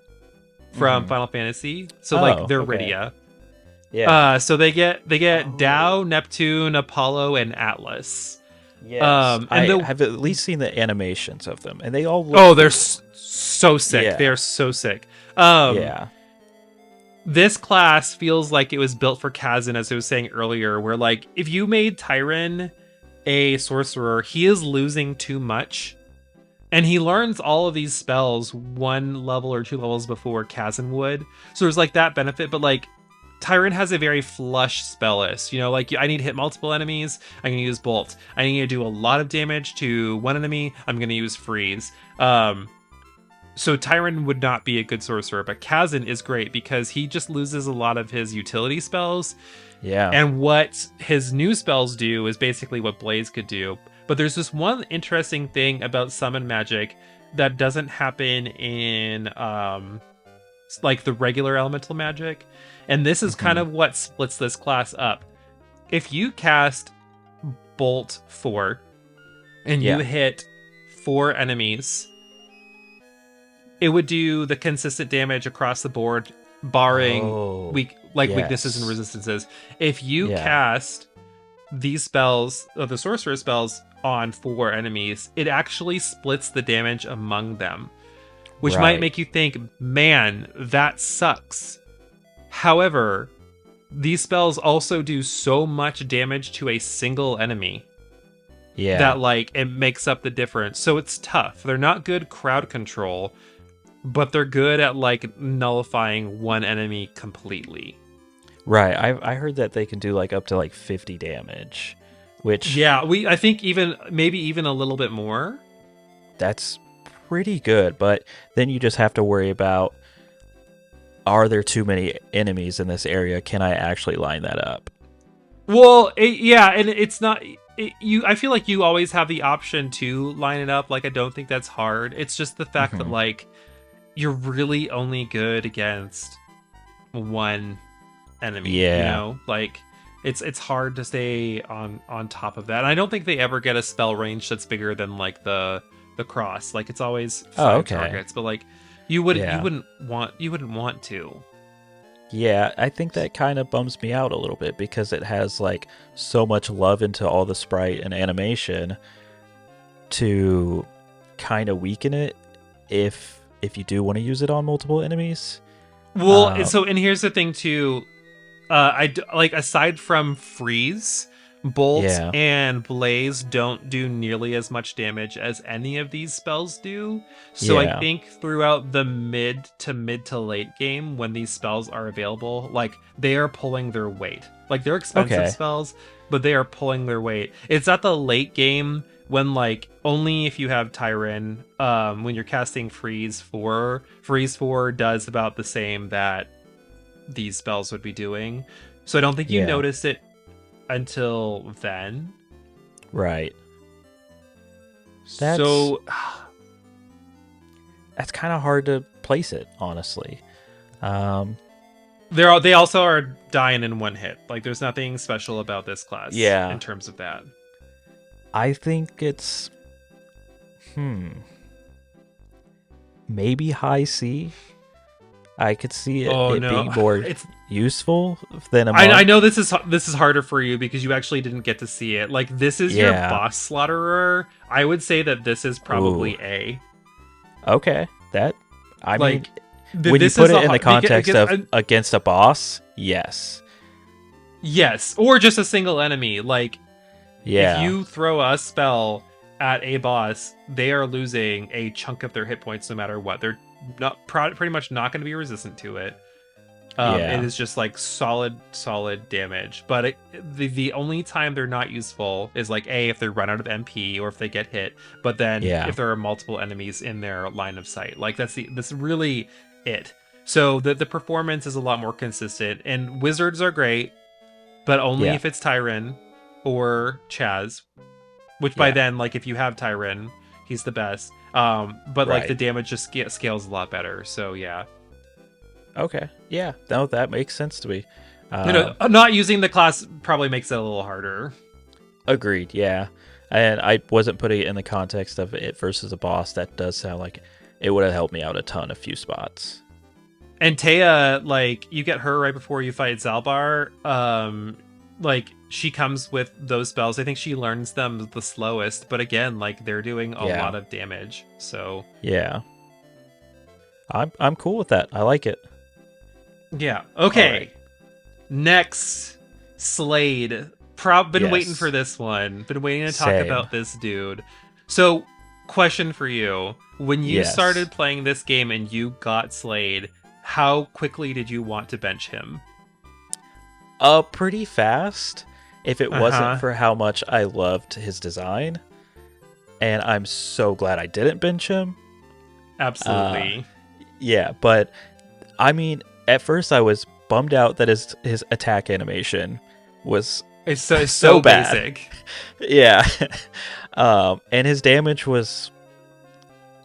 from Final Fantasy. So like they're okay. Rydia. Yeah. So they get Tao, Neptune, Apollo, and Atlas. Yes. and I the- have at least seen the animations of them, and they all look Oh, they're cool. so sick. Yeah. They are so sick. Yeah. This class feels like it was built for Kazan, as I was saying earlier, where like if you made Tyron a sorcerer, he is losing too much. And he learns all of these spells 1 level or 2 levels before Kazan would. So there's like that benefit, but like Tyron has a very flush spell list. You know, like I need to hit multiple enemies, I'm gonna use Bolt. I need to do a lot of damage to one enemy, I'm gonna use Freeze. So Tyron would not be a good sorcerer, but Kazan is great because he just loses a lot of his utility spells. Yeah. And what his new spells do is basically what Blaze could do. But there's this one interesting thing about summon magic that doesn't happen in like the regular elemental magic. And this is kind of what splits this class up. If you cast Bolt 4 and you hit 4 enemies, it would do the consistent damage across the board, barring weaknesses and resistances. If you cast these spells, the sorcerer spells, on 4 enemies, it actually splits the damage among them, which might make you think, man, that sucks. However, these spells also do so much damage to a single enemy that like it makes up the difference. So it's tough. They're not good crowd control, but they're good at like nullifying one enemy completely. Right. I heard that they can do like up to like 50 damage, which I think maybe even a little bit more. That's pretty good, but then you just have to worry about, are there too many enemies in this area? Can I actually line that up? Well, and it's not I feel like you always have the option to line it up. Like I don't think that's hard. It's just the fact that like you're really only good against one enemy. Yeah. You know, like it's hard to stay on top of that. And I don't think they ever get a spell range that's bigger than like the cross. Like it's always 5 targets, but like you wouldn't want to. Yeah, I think that kind of bums me out a little bit because it has like so much love into all the sprite and animation to kind of weaken it if you do want to use it on multiple enemies. Well, and here's the thing too. Like aside from Freeze, Bolt Yeah. and Blaze don't do nearly as much damage as any of these spells do. So I Yeah. think throughout the mid to late game, when these spells are available, like they are pulling their weight. Like they're expensive Okay. spells, but they are pulling their weight. It's at the late game when like only if you have Tyran, when you're casting Freeze 4, Freeze 4 does about the same that these spells would be doing. So I don't think you Yeah. notice it until then. Right. So That's kind of hard to place it, honestly. they also are dying in one hit. Like there's nothing special about this class Yeah. in terms of that. I think it's maybe high C. I could see it being more useful than a monk. I know this is harder for you because you actually didn't get to see it. Like this is your boss slaughterer. I would say that this is probably A. Okay, that I like, mean, when you put it in the context of against a boss, yes, or just a single enemy. Like, yeah, if you throw a spell at a boss, they are losing a chunk of their hit points no matter what. They're not pretty much not going to be resistant to it. It is just like solid damage. But the only time they're not useful is like if they run out of MP or if they get hit. But then if there are multiple enemies in their line of sight, like that's really it. So the performance is a lot more consistent. And wizards are great, but only if it's Tyran or Chaz. Which by then, like if you have Tyran, he's the best. But like the damage just scales a lot better. So yeah. Okay. Yeah. No, that makes sense to me. Not using the class probably makes it a little harder. Agreed. Yeah. And I wasn't putting it in the context of it versus a boss. That does sound like it would have helped me out a few spots. And Taya, like you get her right before you fight Zalbar. Like she comes with those spells. I think she learns them the slowest, but again, like they're doing a lot of damage. So yeah, I'm cool with that. I like it. Yeah. Okay. Right. Next, Slade. Been waiting for this one. Been waiting to talk about this dude. So, question for you: when you started playing this game and you got Slade, how quickly did you want to bench him? Pretty fast. If it wasn't for how much I loved his design, and I'm so glad I didn't bench him. Absolutely. Yeah, but I mean, at first I was bummed out that his attack animation was it's so bad. Basic. Yeah. And his damage was,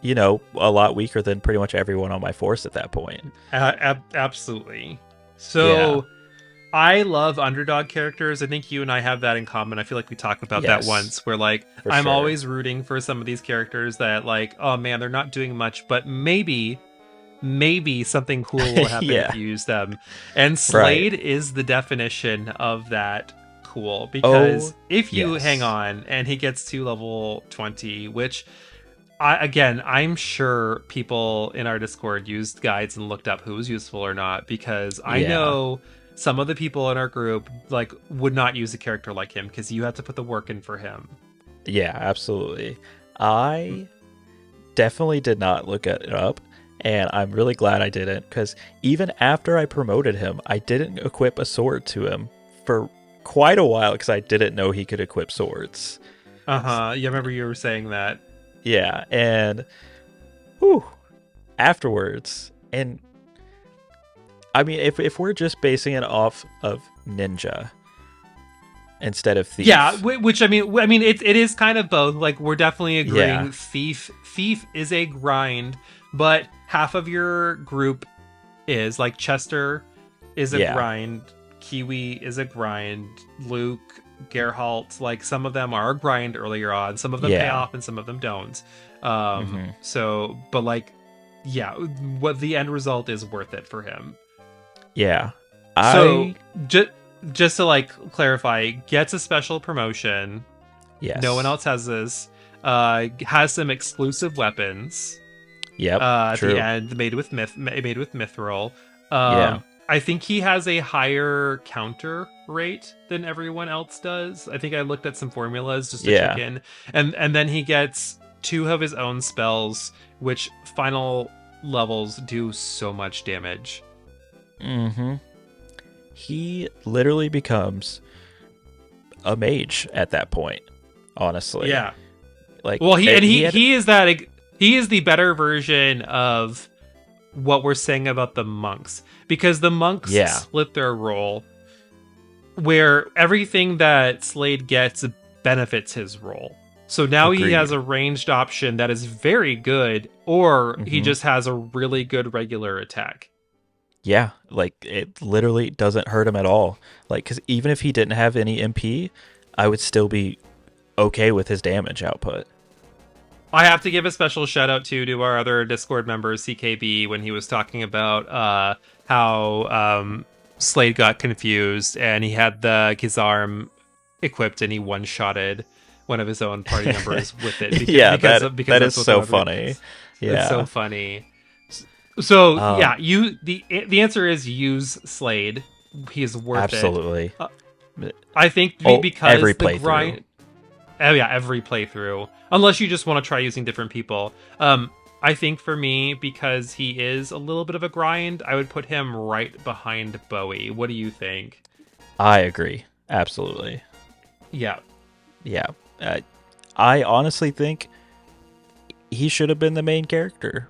a lot weaker than pretty much everyone on my force at that point. Absolutely. So I love underdog characters. I think you and I have that in common. I feel like we talked about that once, where like I'm always rooting for some of these characters that like, oh man, they're not doing much, but maybe something cool will happen if you use them. And Slade is the definition of that cool, because if you hang on and he gets to level 20, which I'm sure people in our Discord used guides and looked up who was useful or not, because I know some of the people in our group like would not use a character like him because you have to put the work in for him. Yeah, absolutely. I definitely did not look it up, and I'm really glad I didn't, because even after I promoted him, I didn't equip a sword to him for quite a while because I didn't know he could equip swords. Yeah, I remember you were saying that. Yeah, and afterwards, and I mean, if we're just basing it off of ninja instead of thief, which I mean, it is kind of both. Like we're definitely agreeing. Thief is a grind, but half of your group is like Chester is a grind, Kiwi is a grind, Luke, Geralt, like some of them are a grind earlier on, some of them pay off and some of them don't. So, but like, what the end result is worth it for him. Yeah. So just to like clarify, gets a special promotion. Yes. No one else has this. Has some exclusive weapons. Yep. At the end, made with mithril. I think he has a higher counter rate than everyone else does. I think I looked at some formulas just to check Yeah. in. And then he gets 2 of his own spells, which final levels do so much damage. Mm-hmm. He literally becomes a mage at that point, honestly. Yeah. Like, Well, he is the better version of what we're saying about the monks, because the monks split their role where everything that Slade gets benefits his role. So now Agreed. he has a ranged option that is very good, or he just has a really good regular attack. Yeah, like it literally doesn't hurt him at all. Like, because even if he didn't have any MP, I would still be okay with his damage output. I have to give a special shout out to our other Discord member, CKB, when he was talking about how Slade got confused and he had the Gizarm equipped and he one-shotted one of his own party members with it. Because that is so funny. Yeah, it's so funny. So the answer is use Slade. He is worth it. Absolutely. I think because every the playthrough. grind. Oh yeah, every playthrough. Unless you just want to try using different people. I think for me, because he is a little bit of a grind, I would put him right behind Bowie. What do you think? I agree. Absolutely. Yeah. Yeah. I honestly think he should have been the main character.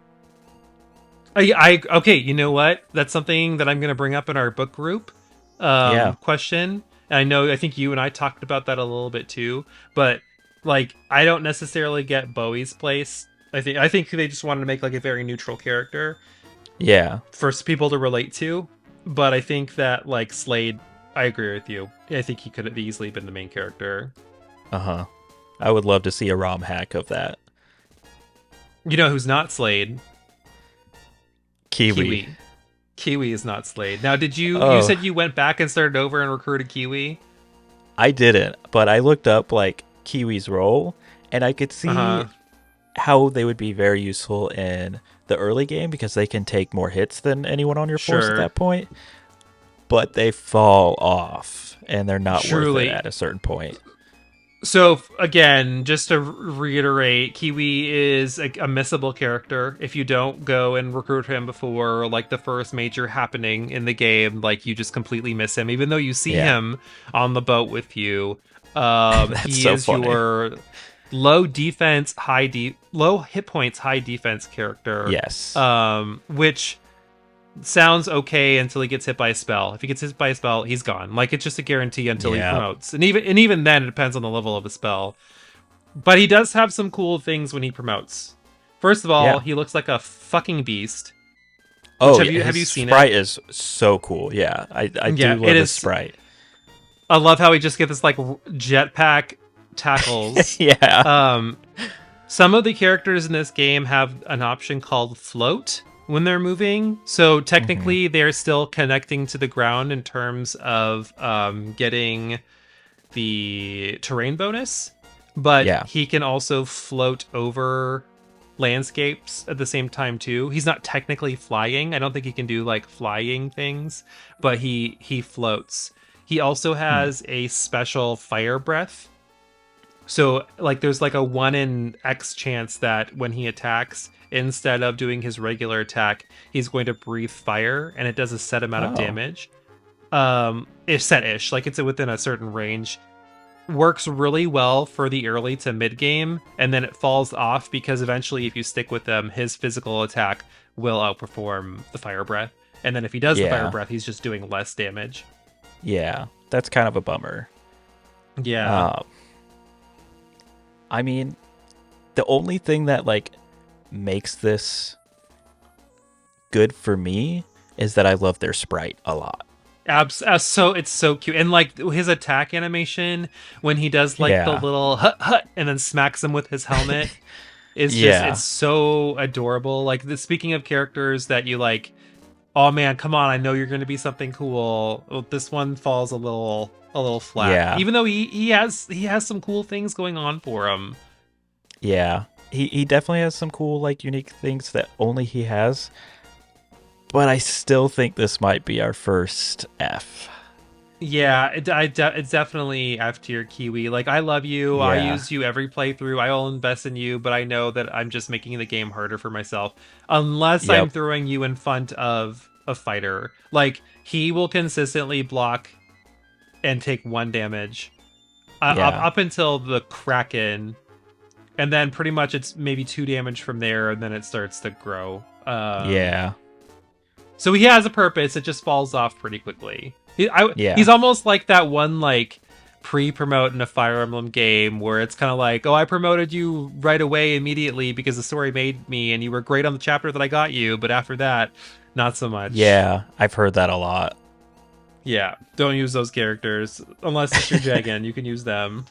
Okay, you know what? That's something that I'm going to bring up in our book group question. And I think you and I talked about that a little bit too. But like, I don't necessarily get Bowie's place. I think they just wanted to make like a very neutral character. Yeah. For people to relate to. But I think that like Slade, I agree with you. I think he could have easily been the main character. Uh-huh. I would love to see a ROM hack of that. You know who's not Slade? Kiwi. Kiwi is not Slade. Now, did you said you went back and started over and recruited Kiwi? I didn't, but I looked up like Kiwi's role and I could see how they would be very useful in the early game because they can take more hits than anyone on your force at that point. But they fall off and they're not worth it at a certain point. So again, just to reiterate, Kiwi is a missable character. If you don't go and recruit him before like the first major happening in the game, like you just completely miss him, even though you see him on the boat with you. He is funny. Your low defense, low hit points, high defense character. Yes. Which sounds okay until he gets hit by a spell. If he gets hit by a spell, he's gone. Like, it's just a guarantee until he promotes. And even then, it depends on the level of the spell. But he does have some cool things when he promotes. First of all, he looks like a fucking beast. Oh, have you seen it? Sprite is so cool. Yeah, I do love his sprite. I love how he just gets this like jetpack tackles. Some of the characters in this game have an option called float when they're moving, so technically they're still connecting to the ground in terms of getting the terrain bonus, but he can also float over landscapes at the same time too. He's not technically flying. I don't think he can do like flying things, but he floats. He also has a special fire breath. So like there's like a 1 in X chance that when he attacks, instead of doing his regular attack, he's going to breathe fire, and it does a set amount of damage. It's set-ish, like it's within a certain range. Works really well for the early to mid game, and then it falls off because eventually, if you stick with him, his physical attack will outperform the fire breath. And then if he does the fire breath, he's just doing less damage. Yeah, that's kind of a bummer. Yeah. I mean, the only thing that like makes this good for me is that I love their sprite a lot. So it's so cute, and like his attack animation when he does like the little hut and then smacks him with his helmet is just it's so adorable. Like speaking of characters that you like, oh man, come on, I know you're going to be something cool. Well, this one falls a little flat, even though he has some cool things going on for him. He definitely has some cool like unique things that only he has. but I still think this might be our first F. Yeah, it's definitely F tier Kiwi. Like, I love you. I Yeah. use you every playthrough. I will invest in you, but I know that I'm just making the game harder for myself. Unless I'm Yep. throwing you in front of a fighter. Like, he will consistently block and take 1 damage Yeah. up until the Kraken. And then pretty much it's maybe 2 damage from there, and then it starts to grow. Yeah. So he has a purpose. It just falls off pretty quickly. Yeah. He's almost like that one like pre-promote in a Fire Emblem game where it's kind of like, oh, I promoted you right away immediately because the story made me, and you were great on the chapter that I got you, but after that, not so much. Yeah. I've heard that a lot. Yeah, don't use those characters unless it's your Jagan. You can use them.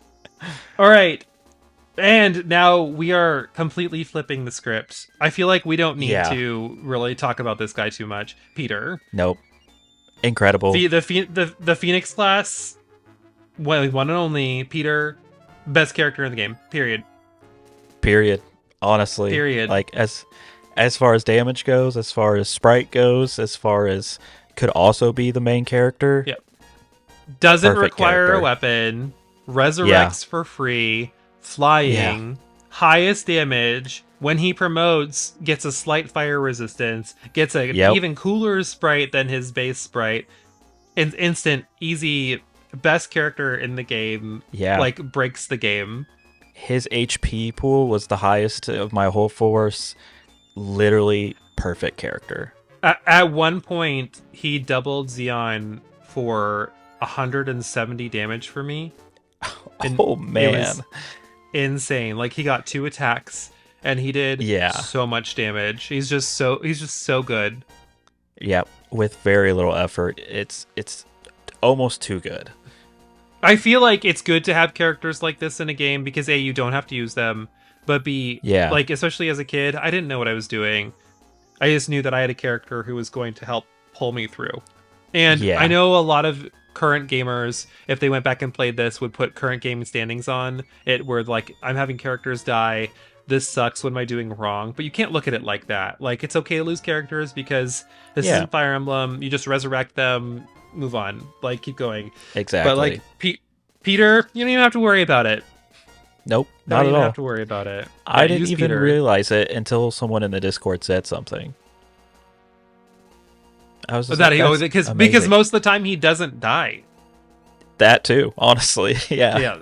All right. And now we are completely flipping the script. I feel like we don't need Yeah. to really talk about this guy too much. Peter. Nope. Incredible. The Phoenix class, one and only. Peter, best character in the game. Period. Period. Honestly. Period. Like as far as damage goes, as far as sprite goes, as far as could also be the main character. Yep. Doesn't Perfect require character. a weapon. Resurrects for free. Flying. Highest damage. When he promotes, gets a slight fire resistance. Gets a even cooler sprite than his base sprite. Instant, easy, best character in the game. Yeah. Like, breaks the game. His HP pool was the highest of my whole force. Literally perfect character. At one point, he doubled Xeon for 170 damage for me. Oh man, it was insane! Like, he got 2 attacks, and he did so much damage. He's just so good. Yep, with very little effort. It's almost too good. I feel like it's good to have characters like this in a game because A, you don't have to use them, but B, like, especially as a kid, I didn't know what I was doing. I just knew that I had a character who was going to help pull me through. And I know a lot of current gamers, if they went back and played this, would put current gaming standings on it where, like, I'm having characters die. This sucks. What am I doing wrong? But you can't look at it like that. Like, it's okay to lose characters because this isn't Fire Emblem. You just resurrect them, move on. Like, keep going. Exactly. But, like, Peter, you don't even have to worry about it. Nope, not at all. You don't have to worry about it. I didn't even realize it until someone in the Discord said something. I was because most of the time he doesn't die. That too, honestly. Yeah,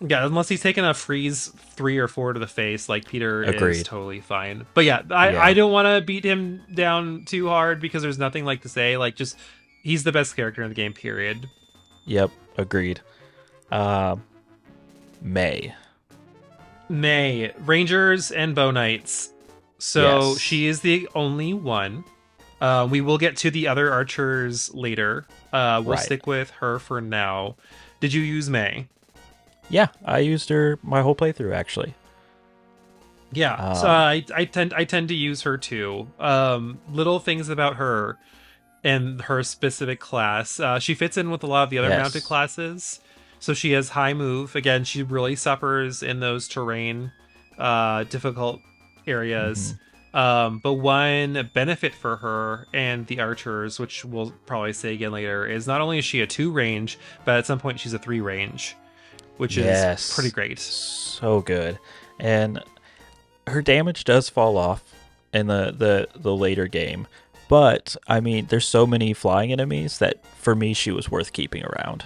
unless he's taking a freeze 3 or 4 to the face, like, Peter is totally fine. But I don't want to beat him down too hard because there's nothing like to say. Like, just, he's the best character in the game, period. Yep, agreed. May, Rangers and Bow Knights. So she is the only one. We will get to the other archers later. We'll stick with her for now. Did you use May? Yeah, I used her my whole playthrough, actually. Yeah, so I tend to use her too. Little things about her and her specific class. She fits in with a lot of the other mounted classes. So she has high move. Again, she really suffers in those terrain, difficult areas. But one benefit for her and the archers, which we'll probably say again later, is not only is she a 2 range, but at some point she's a 3 range, which is pretty great. So good. And her damage does fall off in the later game. But, I mean, there's so many flying enemies that, for me, she was worth keeping around.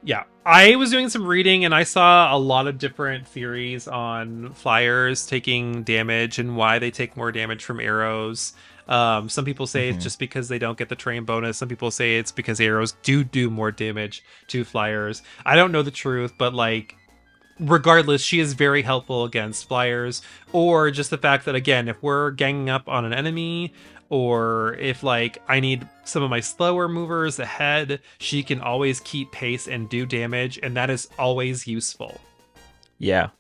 Yeah, I was doing some reading and I saw a lot of different theories on flyers taking damage and why they take more damage from arrows. Some people say it's just because they don't get the terrain bonus. Some people say it's because arrows do more damage to flyers. I don't know the truth, but, like, regardless, she is very helpful against flyers. Or just the fact that, again, if we're ganging up on an enemy, or if, like, I need some of my slower movers ahead, she can always keep pace and do damage, and that is always useful. Yeah.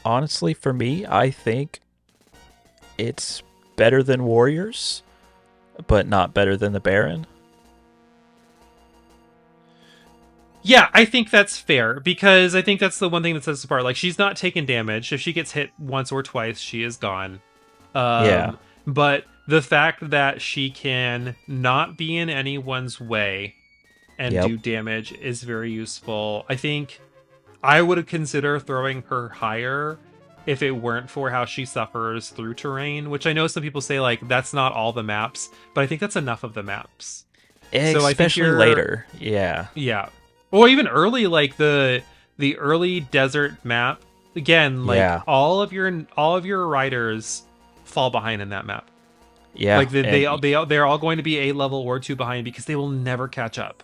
Honestly, for me, I think it's better than Warriors, but not better than the Baron. Yeah, I think that's fair, because I think that's the one thing that sets us apart. Like, she's not taking damage. If she gets hit once or twice, she is gone. But the fact that she can not be in anyone's way and Yep. do damage is very useful. I think I would consider throwing her higher if it weren't for how she suffers through terrain, which I know some people say like that's not all the maps, but I think that's enough of the maps. So I think Especially you're later. Yeah. yeah. Or even early, like the early desert map. Again, like Yeah. all of your riders fall behind in that map. Yeah. Like And they're all going to be a level or two behind because they will never catch up.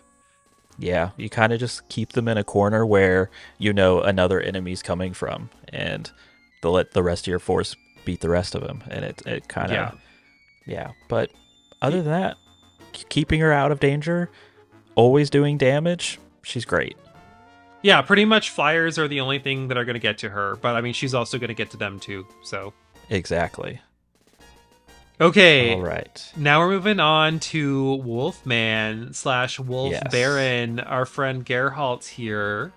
yeah, you kind of just keep them in a corner where you know another enemy's coming from, and they'll let the rest of your force beat the rest of them, and it kind Yeah. of yeah. But other than that, keeping her out of danger, always doing damage, she's great. Yeah, pretty much flyers are the only thing that are going to get to her, but I mean she's also going to get to them too. So Exactly. okay, All right. now we're moving on to Wolfman slash Wolf Yes. Baron. Our friend Geralt here.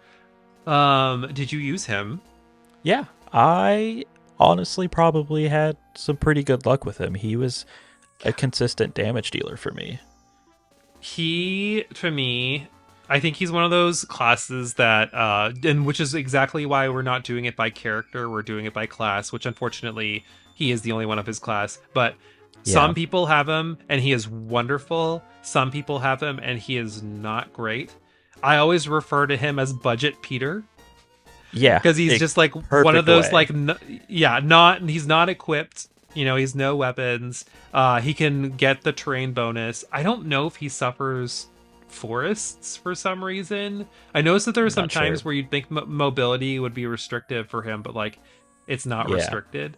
Did you use him? Yeah, I honestly probably had some pretty good luck with him. He was a consistent damage dealer for me. He, to me, I think he's one of those classes that, and which is exactly why we're not doing it by character, we're doing it by class, which unfortunately he is the only one of his class. But some Yeah. people have him and he is wonderful. Some people have him and he is not great. I always refer to him as Budget Peter Yeah, because he's just like one perfect of those way. like not he's not equipped, you know, he's no weapons. He can get the terrain bonus. I don't know if he suffers forests for some reason. I noticed that there are some Not times sure. where you'd think mobility would be restrictive for him, but like it's not Yeah. restricted.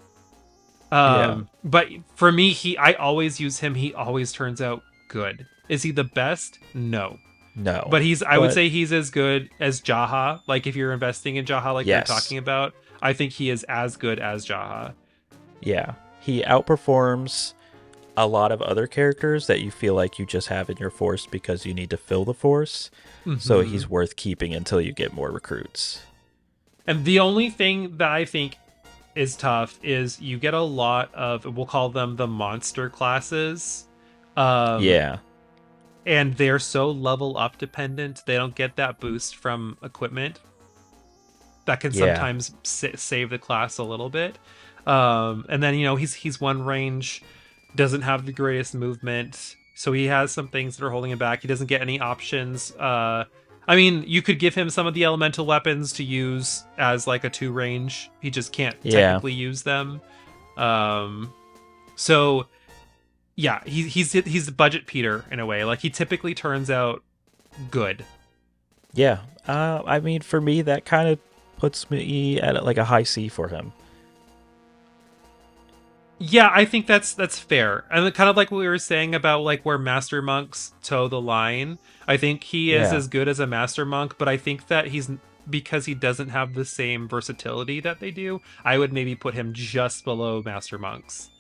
Yeah. But for me, I always use him. He always turns out good. Is he the best? No. No. But I would But- say he's as good as Jaha. Like if you're investing in Jaha like Yes. you're talking about, I think he is as good as Jaha. Yeah, he outperforms a lot of other characters that you feel like you just have in your force because you need to fill the force. So Mhm. he's worth keeping until you get more recruits. And the only thing that I think is tough is you get a lot of, we'll call them the monster classes. Yeah. And they're so level up dependent, they don't get that boost from equipment. That can Yeah. sometimes save the class a little bit. And then, you know, he's one range, doesn't have the greatest movement, so he has some things that are holding him back. He doesn't get any options. I mean, you could give him some of the elemental weapons to use as like a 2 range. He just can't technically use them. So yeah, he's Budget Peter in a way. Like he typically turns out good. Yeah. I mean, for me, that kind of puts me at like a high C for him. Yeah, I think that's fair. And kind of like what we were saying about like where master monks toe the line. I think he is Yeah. as good as a master monk, but I think that because he doesn't have the same versatility that they do, I would maybe put him just below master monks.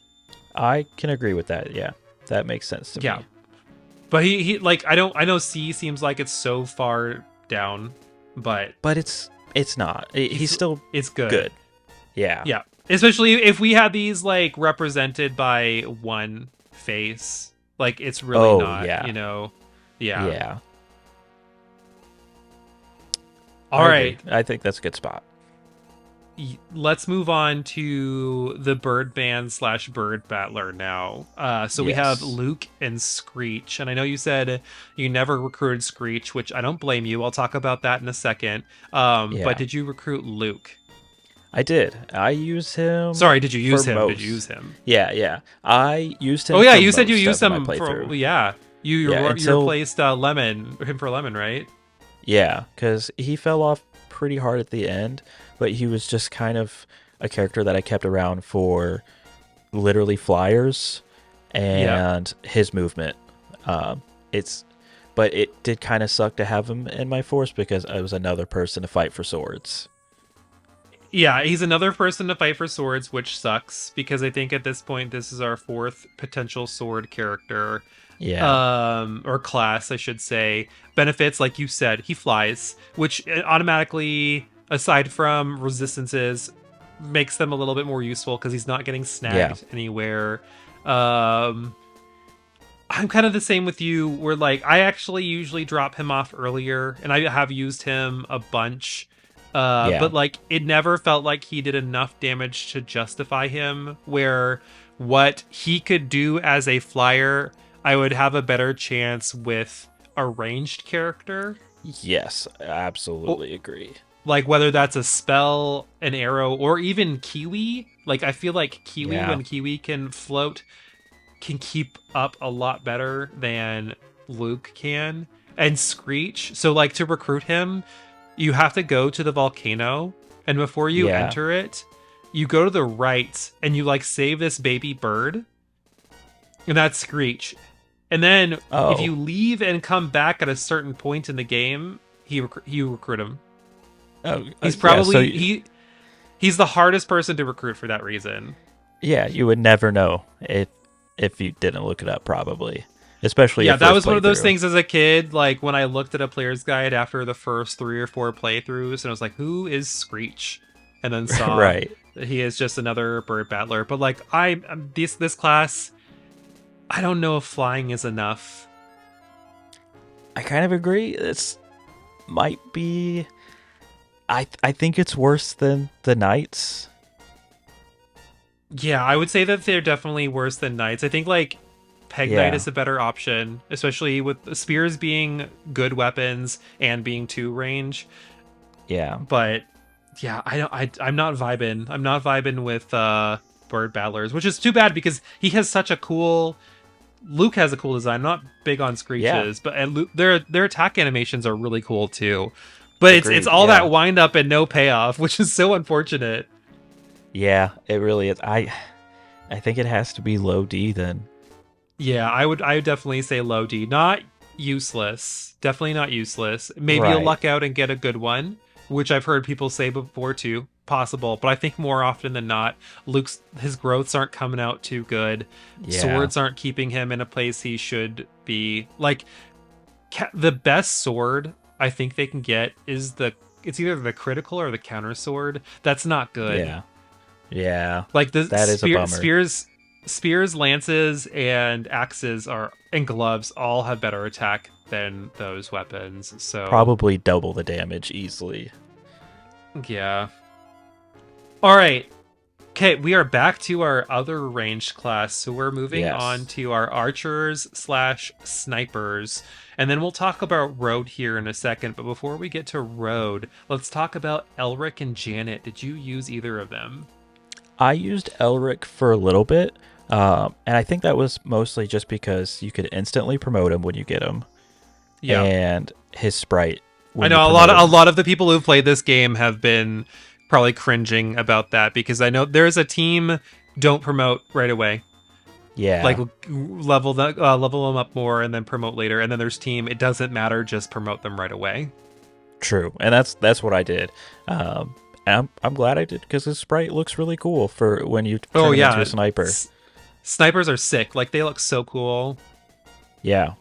I can agree with that. Yeah, that makes sense to Yeah. me. But he like I know C seems like it's so far down, but But it's not. He's still it's good. good. Yeah. Yeah. Especially if we had these like represented by one face. Like it's really Oh, not, yeah. you know. Yeah. Yeah. All I right. agree. I think that's a good spot. Let's move on to the bird band / bird battler now. So we have Yes. Luke and Screech, and I know you said you never recruited Screech, which I don't blame you. I'll talk about that in a second. Yeah. But did you recruit Luke? I did. I used him. Sorry, did you use for him? Did most. you use him? Yeah. I used him. Oh yeah, for you said you most used of my him for playthrough. yeah. You Yeah, until- replaced him for Lemon, right? Yeah, because he fell off pretty hard at the end, but he was just kind of a character that I kept around for literally flyers and his movement. But it did kind of suck to have him in my force because I was another person to fight for swords. Yeah, he's another person to fight for swords, which sucks because I think at this point this is our 4th potential sword character. Yeah. Or class, I should say. Benefits, like you said, he flies, which automatically, aside from resistances, makes them a little bit more useful because he's not getting snagged anywhere. Um, I'm kind of the same with you, where like I actually usually drop him off earlier, and I have used him a bunch. Yeah. But like it never felt like he did enough damage to justify him. Where what he could do as a flyer, I would have a better chance with a ranged character. Yes, I absolutely agree. Like whether that's a spell, an arrow, or even Kiwi. Like I feel like Kiwi, Yeah. when Kiwi can float, can keep up a lot better than Luke can. And Screech, so like to recruit him, you have to go to the volcano, and before you Yeah. enter it, you go to the right and you like save this baby bird, and that's Screech. And then if Oh. you leave and come back at a certain point in the game, you recruit him. Oh. He's Yeah. So probably he's the hardest person to recruit for that reason. yeah, you would never know if you didn't look it up, probably, especially Yeah, your that first was one of those playthrough. things as a kid. Like when I looked at a player's guide after the first 3 or 4 playthroughs, and I was like, "Who is Screech?" And then saw Right. that he is just another bird battler. But like this class, I don't know if flying is enough. I kind of agree. It's might be. I think it's worse than the knights. Yeah, I would say that they're definitely worse than knights. I think like Peg Knight Yeah. is a better option, especially with spears being good weapons and being 2 range. Yeah. But yeah, I'm not vibing. I'm not vibing with bird battlers, which is too bad because he has such a cool. Luke has a cool design. I'm not big on Yeah. Screeches, but and Luke, their attack animations are really cool too. But it's Agreed. all Yeah. that wind up and no payoff, which is so unfortunate. Yeah. It really is. I think it has to be low D then. Yeah, I would definitely say low D. Not useless. Definitely not useless. Maybe you'll Right. luck out and get a good one, which I've heard people say before too. Possible, but I think more often than not, his growths aren't coming out too good. Yeah. Swords aren't keeping him in a place he should be. Like the best sword I think they can get is it's either the critical or the counter sword. That's not good. Yeah. Yeah. Like the That is a bummer. spears, lances, and axes and gloves all have better attack than those weapons. So Probably double the damage easily. yeah. All right. Okay, we are back to our other ranged class. So we're moving Yes. on to our archers/snipers. And then we'll talk about Road here in a second. But before we get to Road, let's talk about Elric and Janet. Did you use either of them? I used Elric for a little bit, and I think that was mostly just because you could instantly promote him when you get him, Yeah. and his sprite. I when know you a lot promote of him. the people who've played this game have been probably cringing about that because I know there's a team don't promote right away. Yeah, Like level them up more and then promote later, and then there's team it doesn't matter, just promote them right away. true, and that's what I did. And I'm glad I did because his sprite looks really cool for when you turn him into a sniper. Snipers are sick. Like they look so cool. Yeah,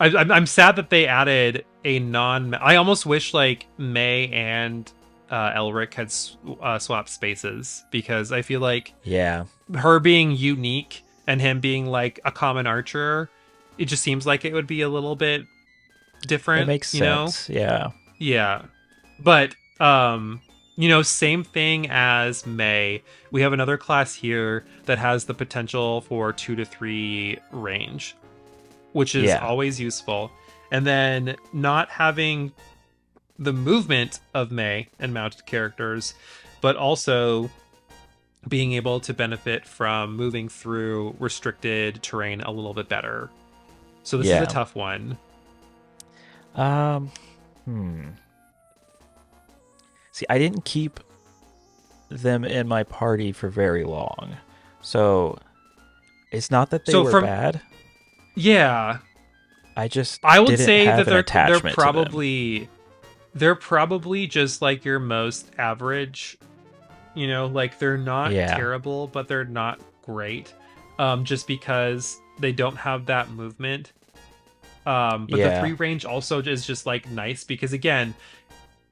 I'm sad that they added a non. I almost wish like May and Elric had swapped spaces because I feel like yeah, her being unique and him being like a common archer, it just seems like it would be a little bit different. it makes you know? sense. Yeah, Yeah. But same thing as May. We have another class here that has the potential for 2 to 3 range, which is Yeah. always useful. And then not having the movement of May and mounted characters, but also being able to benefit from moving through restricted terrain a little bit better. So this is Yeah. a tough one. See, I didn't keep them in my party for very long, so it's not that they were bad. Yeah. I would didn't say have that an they're attachment to them. probably just like your most average. Like they're not Yeah. terrible, but they're not great. Just because they don't have that movement. But the Yeah. 3 range also is just like nice because again,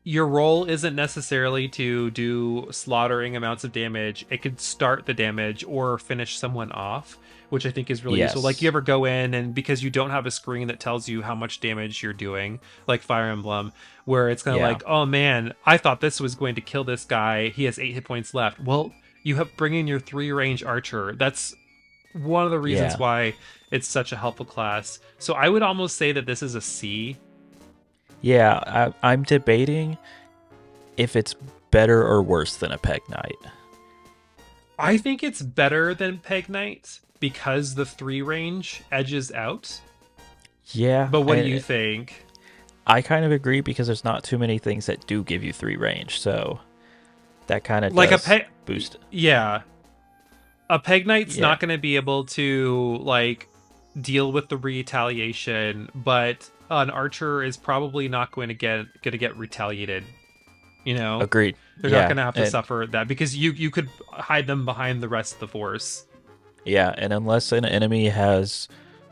your role isn't necessarily to do slaughtering amounts of damage. It could start the damage or finish someone off, which I think is really useful. Like you Yes. ever go in and because you don't have a screen that tells you how much damage you're doing, like Fire Emblem, where it's kind of Yeah. like, oh man, I thought this was going to kill this guy. He has 8 hit points left. Well, you have bring in your 3 range archer. That's one of the reasons Yeah. why it's such a helpful class. So I would almost say that this is a C. Yeah. I'm debating if it's better or worse than a Peg Knight. I think it's better than Peg Knight because the 3 range edges out. Yeah. But what do you think? I kind of agree because there's not too many things that do give you 3 range. So that kind of Like a does peg, boost. yeah, a Peg Knight's Yeah. not going to be able to like deal with the retaliation, but an archer is probably not going to get retaliated. You know, Agreed. they're not Yeah. going to have to And suffer that because you could hide them behind the rest of the force. yeah, and unless an enemy has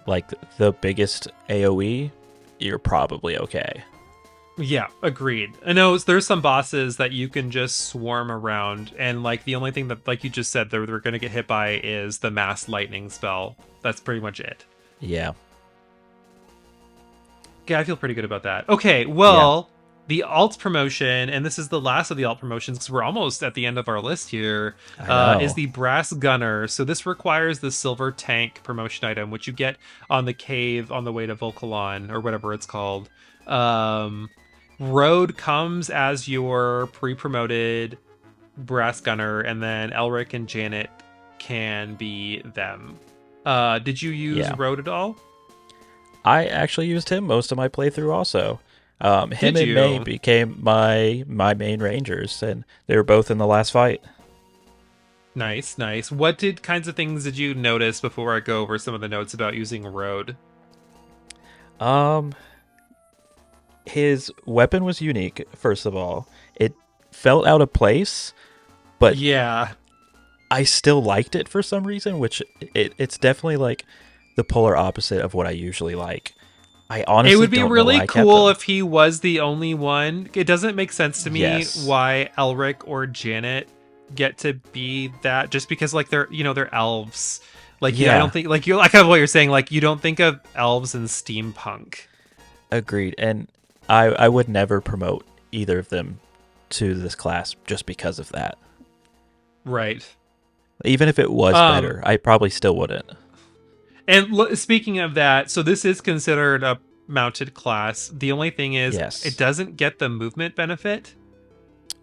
like the biggest AoE, you're probably okay. Yeah, agreed. I know there's some bosses that you can just swarm around, and like the only thing that, like you just said, they're going to get hit by is the mass lightning spell. That's pretty much it. Yeah. Yeah, I feel pretty good about that. Okay, Yeah. well, the alt promotion, and this is the last of the alt promotions because we're almost at the end of our list here, I is know. the brass gunner. So this requires the silver tank promotion item, which you get on the cave on the way to Volkalon or whatever it's called. Road comes as your pre-promoted brass gunner, and then Elric and Janet can be them. Did you use Yeah. Road at all? I actually used him most of my playthrough also. Him Did and May you? became my main rangers, and they were both in the last fight. Nice, nice. What kinds of things did you notice before I go over some of the notes about using Road? Um, his weapon was unique, first of all. It felt out of place, but Yeah, I still liked it for some reason, which it's definitely like the polar opposite of what I usually like. I it honestly would be don't know why really I kept cool him. if he was the only one. It doesn't make sense to me Yes. why Elric or Janet get to be that just because like they're elves. Like yeah, I Yeah, don't think like you like kind of what you're saying, like you don't think of elves in steampunk. agreed. And I would never promote either of them to this class just because of that. Right. Even if it was Um better, I probably still wouldn't. and speaking of that, so this is considered a mounted class. The only thing is it Yes. doesn't get the movement benefit,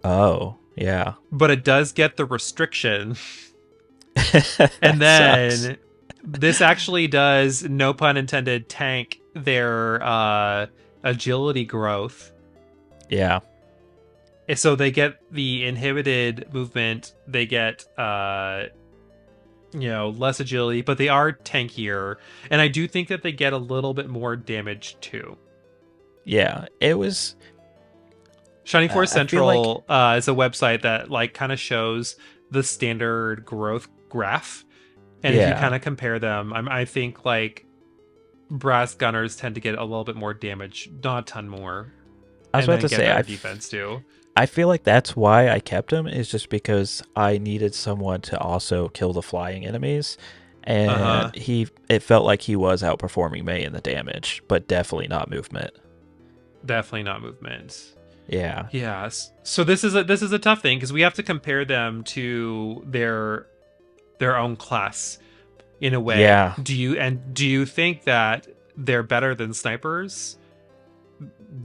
Oh, yeah. but it does get the restriction. That And sucks. then this actually does, no pun intended, tank their agility growth. Yeah. So they get the inhibited movement, they get less agility, but they are tankier. And I do think that they get a little bit more damage too. Yeah. It was Shining Force I feel like Central is a website that like kind of shows the standard growth graph. And if you yeah. kind of compare them, I think like brass gunners tend to get a little bit more damage, not a ton more, I was and about then to get say better defense too. I feel like that's why I kept him is just because I needed someone to also kill the flying enemies, Uh and huh. it felt like he was outperforming May in the damage, but definitely not movement. Definitely not movement. Yeah. Yes. So this is a tough thing because we have to compare them to their own class in a way. Yeah. Do you think that they're better than snipers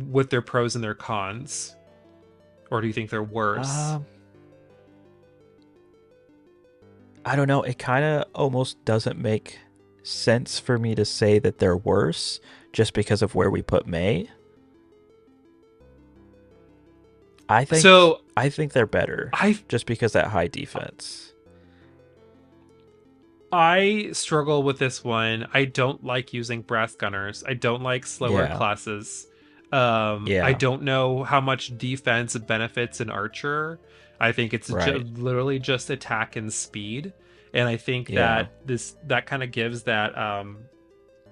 with their pros and their cons, or do you think they're worse? Um I don't know, it kind of almost doesn't make sense for me to say that they're worse just because of where we put May. I think So I think they're better I just because that high defense. I struggle with this one. I don't like using brass gunners. I don't like slower Yeah. classes. I Yeah. don't know how much defense benefits an archer. I think it's Right. literally just attack and speed, and I think Yeah. that that kind of gives that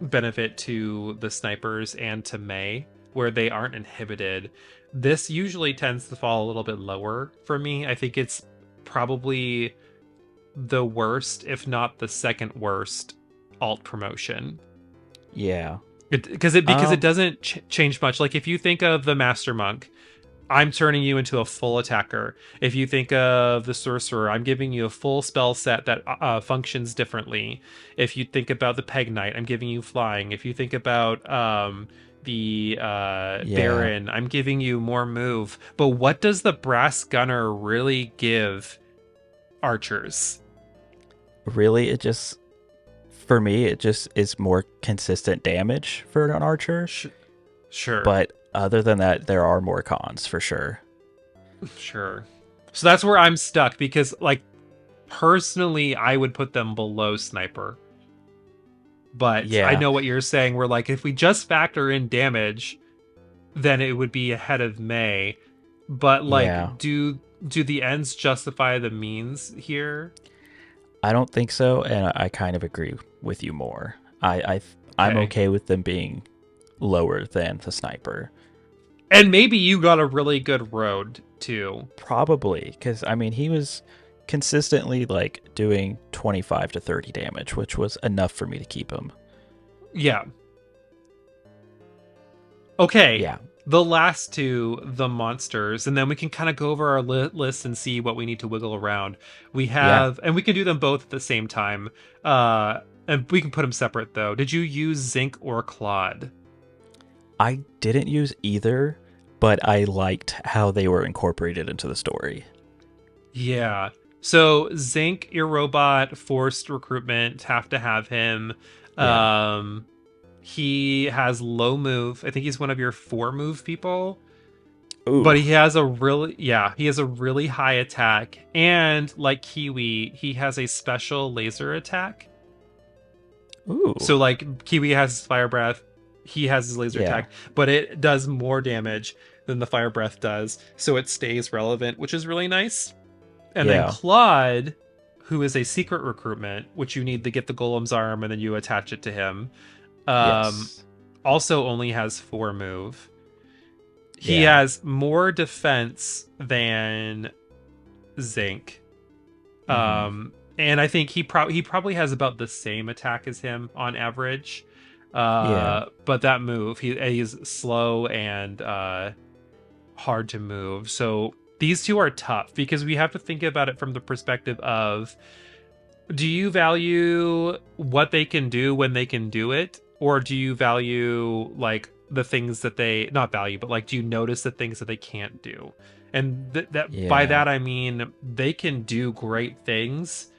benefit to the snipers and to May, where they aren't inhibited. This usually tends to fall a little bit lower for me. I think it's probably the worst, if not the second worst, alt promotion. Yeah. Because it doesn't change much. Like if you think of the Master Monk, I'm turning you into a full attacker. If you think of the Sorcerer, I'm giving you a full spell set that functions differently. If you think about the Peg Knight, I'm giving you flying. If you think about the Baron, I'm giving you more move. But what does the Brass Gunner really give archers? Really, for me, it just is more consistent damage for an archer. Sure. But other than that, there are more cons for sure. Sure. So that's where I'm stuck because, like, personally, I would put them below Sniper. But yeah. I know what you're saying. We're like, if we just factor in damage, then it would be ahead of May. But like, do the ends justify the means here? I don't think so, and I kind of agree with you more. I'm okay with them being lower than the Sniper. And maybe you got a really good road too. Probably, because I mean he was consistently like doing 25 to 30 damage, which was enough for me to keep him. Yeah. Okay. Yeah. The last two, the monsters, and then we can kind of go over our list and see what we need to wiggle around. We have, and we can do them both at the same time. And we can put them separate though. Did you use Zinc or Claude? I didn't use either, but I liked how they were incorporated into the story. Yeah. So Zinc, your robot, forced recruitment, have to have him. Yeah. He has low move. I think he's one of your 4 move people. Ooh. But he has a really high attack. And like Kiwi, he has a special laser attack. Ooh. So like Kiwi has his fire breath, he has his laser attack, but it does more damage than the fire breath does. So it stays relevant, which is really nice. And then Claude, who is a secret recruitment, which you need to get the golem's arm and then you attach it to him. Also only has 4 move. He has more defense than Zinc. Mm-hmm. And I think he probably has about the same attack as him on average. But that move, he's slow and hard to move. So these two are tough because we have to think about it from the perspective of, do you value what they can do when they can do it? Or do you value like the things that they not value, but like, do you notice the things that they can't do? And by that, I mean, they can do great things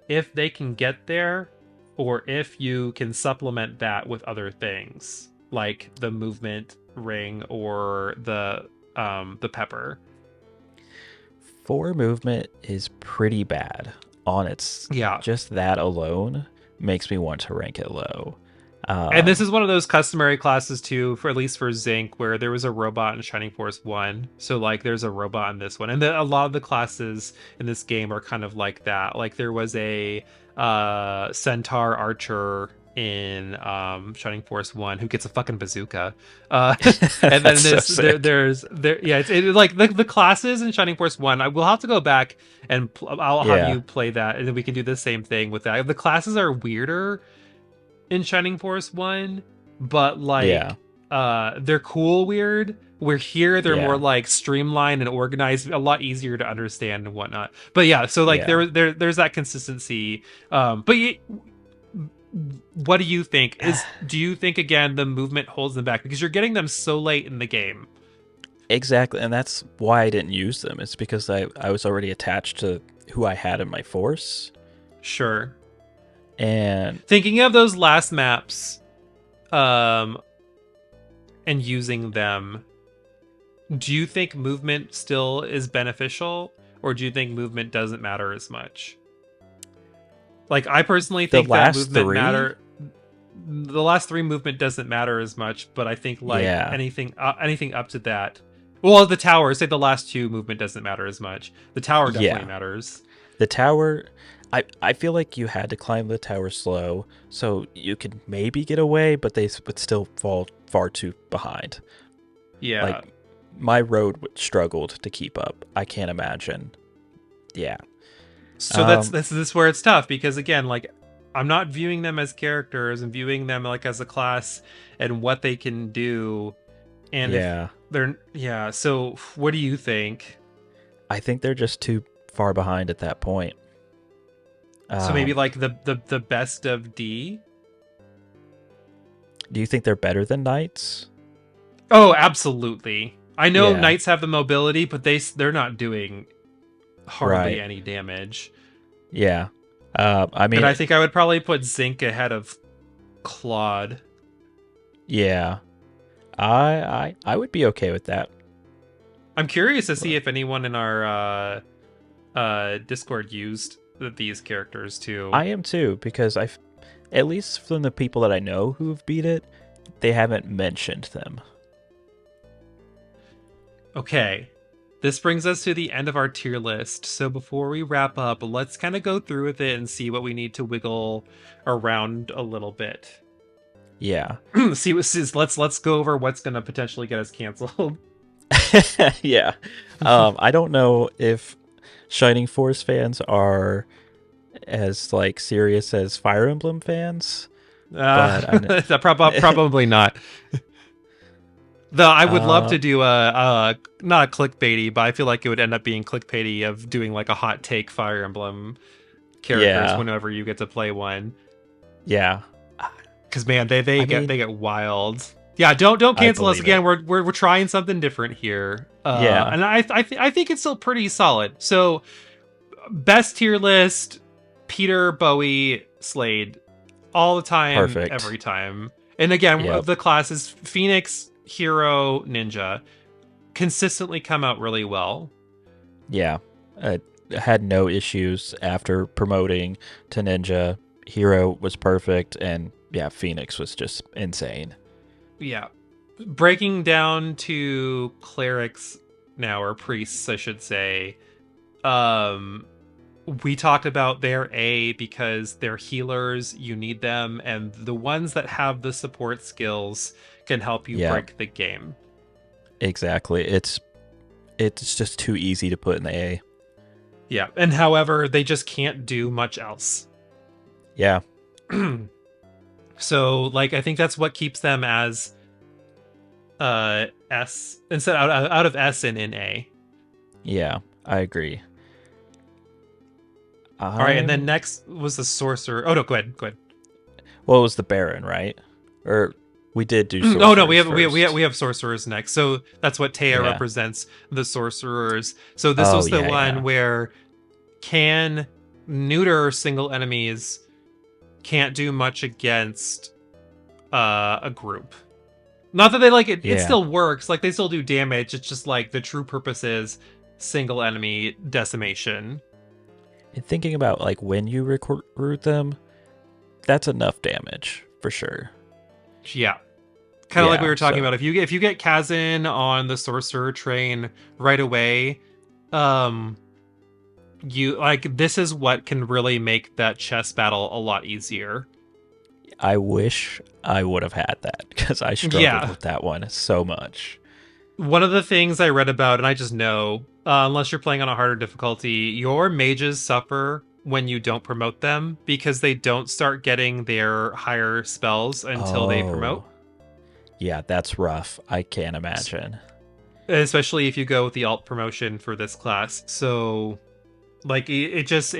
if they can get there, or if you can supplement that with other things like the movement ring or the pepper. 4 movement is pretty bad on its. Yeah. Just that alone makes me want to rank it low. And this is one of those customary classes too, for at least for Zinc, where there was a robot in Shining Force 1. So like there's a robot in this one. And a lot of the classes in this game are kind of like that. Like there was a Centaur Archer in Shining Force 1 who gets a fucking bazooka. And then there's like the classes in Shining Force 1. I will have to go back and I'll have you play that, and then we can do the same thing with that. The classes are weirder in Shining Force 1, but like they're cool weird, where here they're more like streamlined and organized, a lot easier to understand and whatnot. But so like there's that consistency. But what do you think? Do you think again the movement holds them back because you're getting them so late in the game? Exactly, and that's why I didn't use them. It's because I was already attached to who I had in my force. Sure. And thinking of those last maps and using them, do you think movement still is beneficial, or do you think movement doesn't matter as much? Like, I personally think that movement matter. The last 3 movement doesn't matter as much, but I think like anything up to that. Well, the tower, say the last 2 movement doesn't matter as much. The tower definitely matters. The tower, I feel like you had to climb the tower slow, so you could maybe get away, but they would still fall far too behind. Yeah. Like my road struggled to keep up. I can't imagine. Yeah. So that's this is where it's tough because again, like I'm not viewing them as characters and viewing them like as a class and what they can do. And if Yeah. they're yeah, so what do you think? I think they're just too far behind at that point. So maybe Um, like the best of D? do you think they're better than knights? Oh, absolutely. I know Yeah. knights have the mobility, but they're not doing hardly Right. any damage. Yeah. I And mean, I think I would probably put Zinc ahead of Claude. yeah. I would be okay with that. I'm curious to see if anyone in our Discord used these characters too. I am too, because at least from the people that I know who've beat it, they haven't mentioned them. Okay. This brings us to the end of our tier list. So before we wrap up, let's kind of go through with it and see what we need to wiggle around a little bit. Yeah. See what let's go over what's going to potentially get us canceled. Yeah. I don't know if Shining Force fans are as like serious as Fire Emblem fans, but I know. Probably not. Though I would love Uh, to do a not a clickbaity, but I feel like it would end up being clickbaity of doing like a hot take Fire Emblem characters yeah. whenever you get to play one. Yeah. Because man, they I get mean, they get wild. Yeah, don't I cancel us believe it. again. We're trying something different here. Yeah. And I think it's still pretty solid. So best tier list: Peter, Bowie, Slade, all the time, Perfect. every time. And again, Yep. the classes Phoenix, Hero, Ninja consistently come out really well. Yeah. I had no issues after promoting to Ninja. Hero was perfect, and yeah, Phoenix was just insane. Yeah. Breaking down to clerics now, or priests, I should say. Um, we talked about their A because they're healers, you need them, and the ones that have the support skills can help you Yeah, break the game. exactly. It's just too easy to put in the A. Yeah, and however, they just can't do much else. Yeah. So, like, I think that's what keeps them as S instead out of S and in A. Yeah, I agree. All right, and then I'm next was the sorcerer. Oh no, go ahead, go ahead. Well, it was the Baron, right? Or we did do Oh no, sorcerers first. we have sorcerers next. So that's what Taya Yeah. represents, the sorcerers. So this Oh was the yeah, one yeah. where can neuter single enemies, can't do much against a group. Not that they like it, it Yeah. still works. Like they still do damage. It's just like the true purpose is single enemy decimation. And thinking about like when you recruit them, that's enough damage for sure. Yeah. Kind of like we Yeah. were talking So about. If you get Kazin on the sorcerer train right away, um you like this is what can really make that chess battle a lot easier. I wish I would have had that because I struggled Yeah. with that one so much. One of the things I read about, and I just know, unless you're playing on a harder difficulty, your mages suffer when you don't promote them because they don't start getting their higher spells until they Oh, promote. yeah, that's rough. I can't imagine. Especially if you go with the alt promotion for this class. So like it just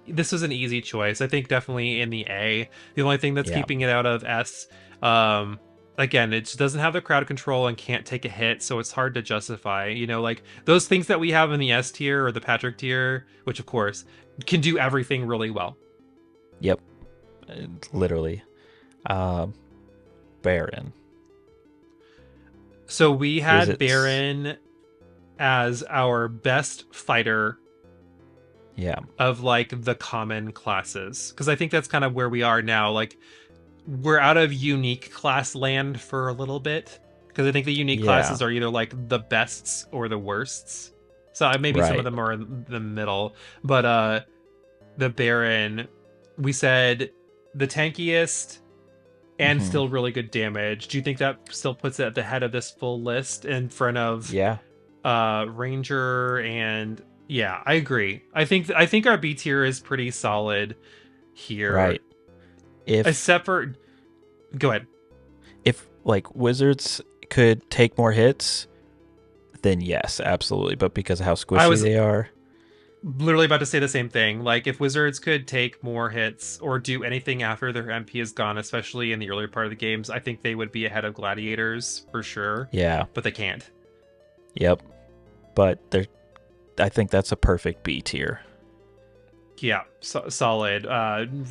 this was an easy choice. I think definitely in the A. The only thing that's Yeah. keeping it out of S, um again, it just doesn't have the crowd control and can't take a hit, so it's hard to justify. You know, like those things that we have in the S tier or the Patrick tier, which of course can do everything really well. Yep. Literally. Um, Baron. So we Is had it? Baron as our best fighter Yeah. of like the common classes, because I think that's kind of where we are now. Like we're out of unique class land for a little bit, because I think the unique Yeah. classes are either like the bests or the worsts. So maybe some of Right. them are in the middle, but the Baron, we said the tankiest, and Hmm. still really good damage. Do you think that still puts it at the head of this full list in front of Yeah, Ranger? And yeah, I agree. I think our B tier is pretty solid here. right. If Except for, go ahead. if like wizards could take more hits, then yes, absolutely. But because of how I squishy was they are, literally about to say the same thing. Like, if wizards could take more hits or do anything after their MP is gone, especially in the earlier part of the games, I think they would be ahead of gladiators for sure. yeah, But they can't. yep. But they're I think that's a perfect B tier. Yeah, solid.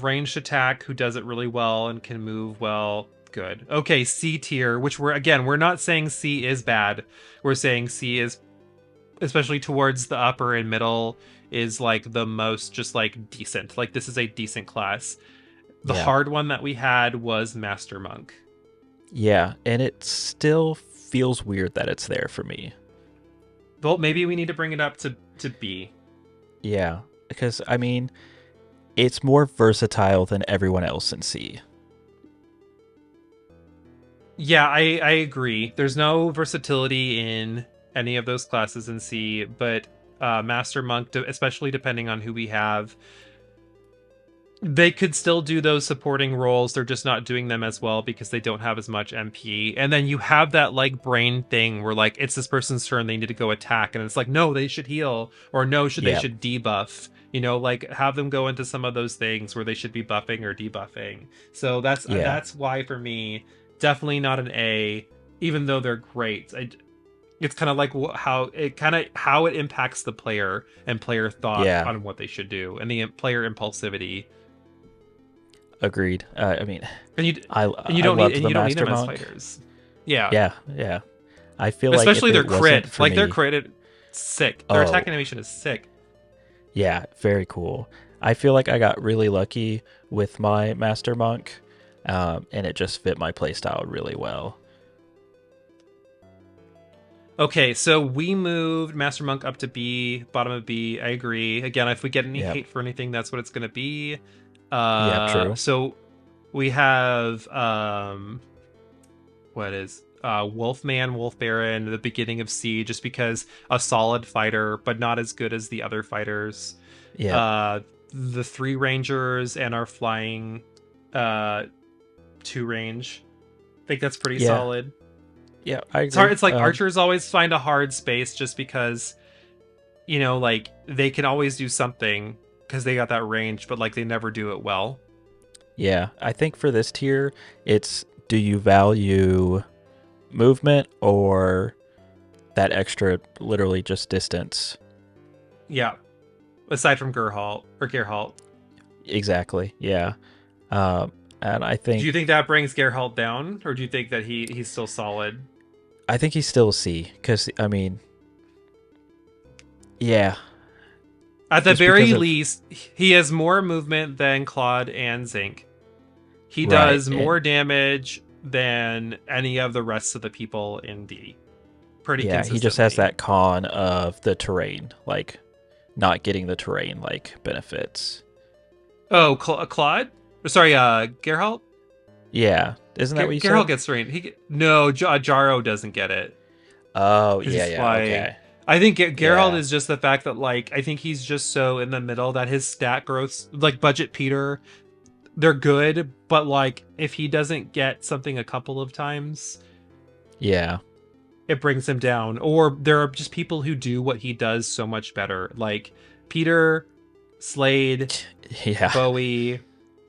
Ranged attack, who does it really well and can move well. Good. Okay, C tier, which we're not saying C is bad. We're saying C is, especially towards the upper and middle, is like the most just like decent. Like, this is a decent class. The Yeah. hard one that we had was Master Monk. Yeah, and it still feels weird that it's there for me. Well, maybe we need to bring it up to B. Yeah, because I mean, it's more versatile than everyone else in C. Yeah, I agree. There's no versatility in any of those classes in C, but Master Monk, especially depending on who we have, they could still do those supporting roles. They're just not doing them as well because they don't have as much MP. And then you have that like brain thing where like it's this person's turn, they need to go attack, and it's like, no, they should heal, or no, they Yeah, should debuff. Like, have them go into some of those things where they should be buffing or debuffing. So that's yeah, why for me, definitely not an A, even though they're great. It's kind of like how it impacts the player and player thought yeah. on what they should do, and the player impulsivity. Agreed. I mean, And you I loved the you don't need Master them as Monk. fighters. Yeah. Yeah, yeah. I feel like if Especially their it wasn't crit. for Like, their me, crit, sick. Their attack oh animation is sick. yeah, very cool. I feel like I got really lucky with my Master Monk, and it just fit my playstyle really well. Okay, so we moved Master Monk up to B, bottom of B. I agree. Again, if we get any Yep. hate for anything, that's what it's going to be. Yep. True. So we have what is Wolfman, Wolf Baron, the beginning of C, just because a solid fighter, but not as good as the other fighters. Yep. Uh, the 3 Rangers and our flying 2 range. I think that's pretty Yeah. solid. Yeah. I It's hard. agree. It's like archers always find a hard space just because, like, they can always do something because they got that range, but like they never do it well. Yeah. I think for this tier, it's do you value movement or that extra, literally just distance? Yeah. Aside from Gerhalt. Exactly. Yeah. And I Do you think think that brings Gerhalt down, or do you think that he's still solid? he's still a C because I mean, yeah, At the just because very of least, he has more movement than Claude and Zinc. He right. does more damage than any of the rest of the people in D. Pretty Yeah, he consistently. just has that con of the terrain, like not getting the terrain like benefits. Oh, Claude? Sorry, Gerhalt? Yeah, isn't that what you Geralt said? gets rain. No, Jaro doesn't get it. Oh, 'Cause yeah, he's yeah, flying. okay. I think Geralt Yeah, is just the fact that, like, I think he's just so in the middle that his stat growths, like Budget Peter, they're good, but like if he doesn't get something a couple of times, yeah, it brings him down. Or there are just people who do what he does so much better, like Peter, Slade, yeah, Bowie.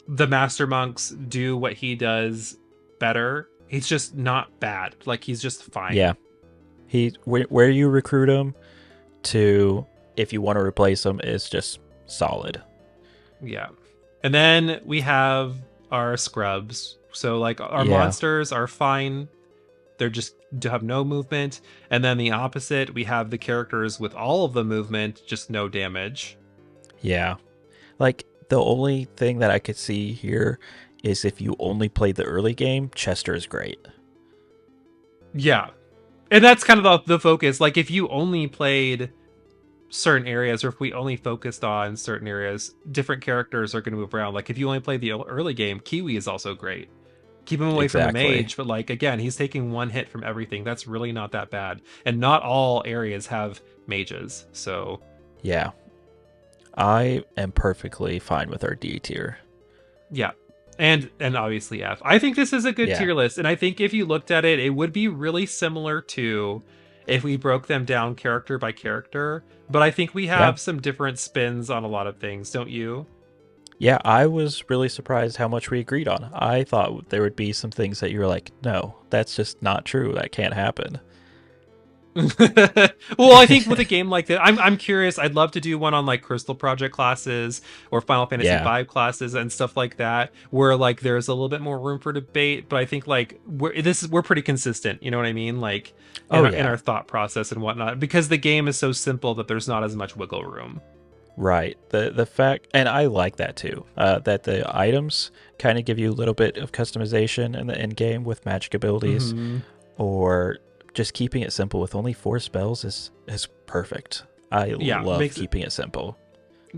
The Master Monks do what he does better. He's just not bad. Like, he's just fine. yeah. Where you recruit him to, if you want to replace him, is just solid. Yeah. And then we have our scrubs. So, like, our Yeah, monsters are fine. They're just have no movement. And then the opposite, we have the characters with all of the movement, just no damage. yeah. Like the only thing that I could see here is if you only played the early game, Chester is great. Yeah. And that's kind of the focus. Like, if you only played certain areas, or if we only focused on certain areas, different characters are going to move around. Like, if you only played the early game, Kiwi is also great. keep him away from a Exactly. mage. But like again, he's taking one hit from everything. That's really not that bad, and not all areas have mages. So Yeah. I am perfectly fine with our D tier. yeah. And obviously F. I think this is a good Yeah. tier list, and I think if you looked at it, it would be really similar to if we broke them down character by character. But I think we Yeah. have some different spins on a lot of things, don't you? Yeah, I was really surprised how much we agreed on. I thought there would be some things that you were like, no, that's just not true. That can't happen. Well, I think with a game like that, I'm curious. I'd love to do one on like Crystal Project classes or Final Fantasy Yeah. V classes and stuff like that, where like there's a little bit more room for debate. But I think like we're pretty consistent. You know what I mean? Like Oh, in yeah. our thought process and whatnot, because the game is so simple that there's not as much wiggle room. Right. The fact, and I like that too, that the items kind of give you a little bit of customization in the end game with magic abilities, Hmm. or just keeping it simple with only 4 spells is perfect. I Yeah, love makes it. keeping it simple.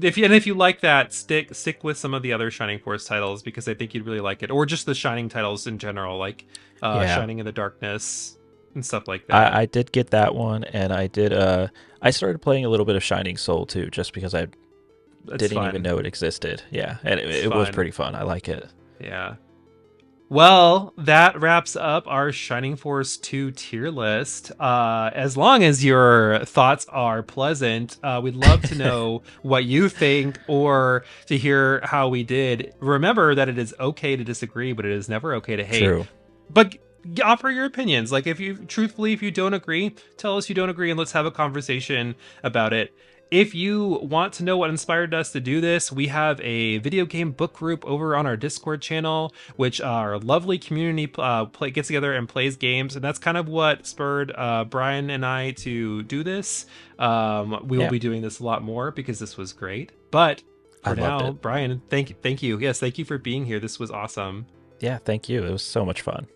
If you like that, stick with some of the other Shining Force titles because I think you'd really like it, or just the Shining titles in general, like Yeah. Shining in the Darkness and stuff like that. I did get that one, and I did. I started playing a little bit of Shining Soul too, just because I It's didn't even fun. know it existed. Yeah, and It's it was fun. pretty fun. I like it. Yeah. Well, that wraps up our Shining Force 2 tier list. As long as your thoughts are pleasant, we'd love to know what you think or to hear how we did. Remember that it is okay to disagree, but it is never okay to hate. True. But offer your opinions. Like, if you don't agree, tell us you don't agree and let's have a conversation about it. If you want to know what inspired us to do this, we have a video game book group over on our Discord channel, which our lovely community gets together and plays games, and that's kind of what spurred Brian and I to do this. We will Yeah, be doing this a lot more because this was great. But I for loved now, it. Brian, thank you. Yes, thank you for being here. This was awesome. Yeah, thank you. It was so much fun.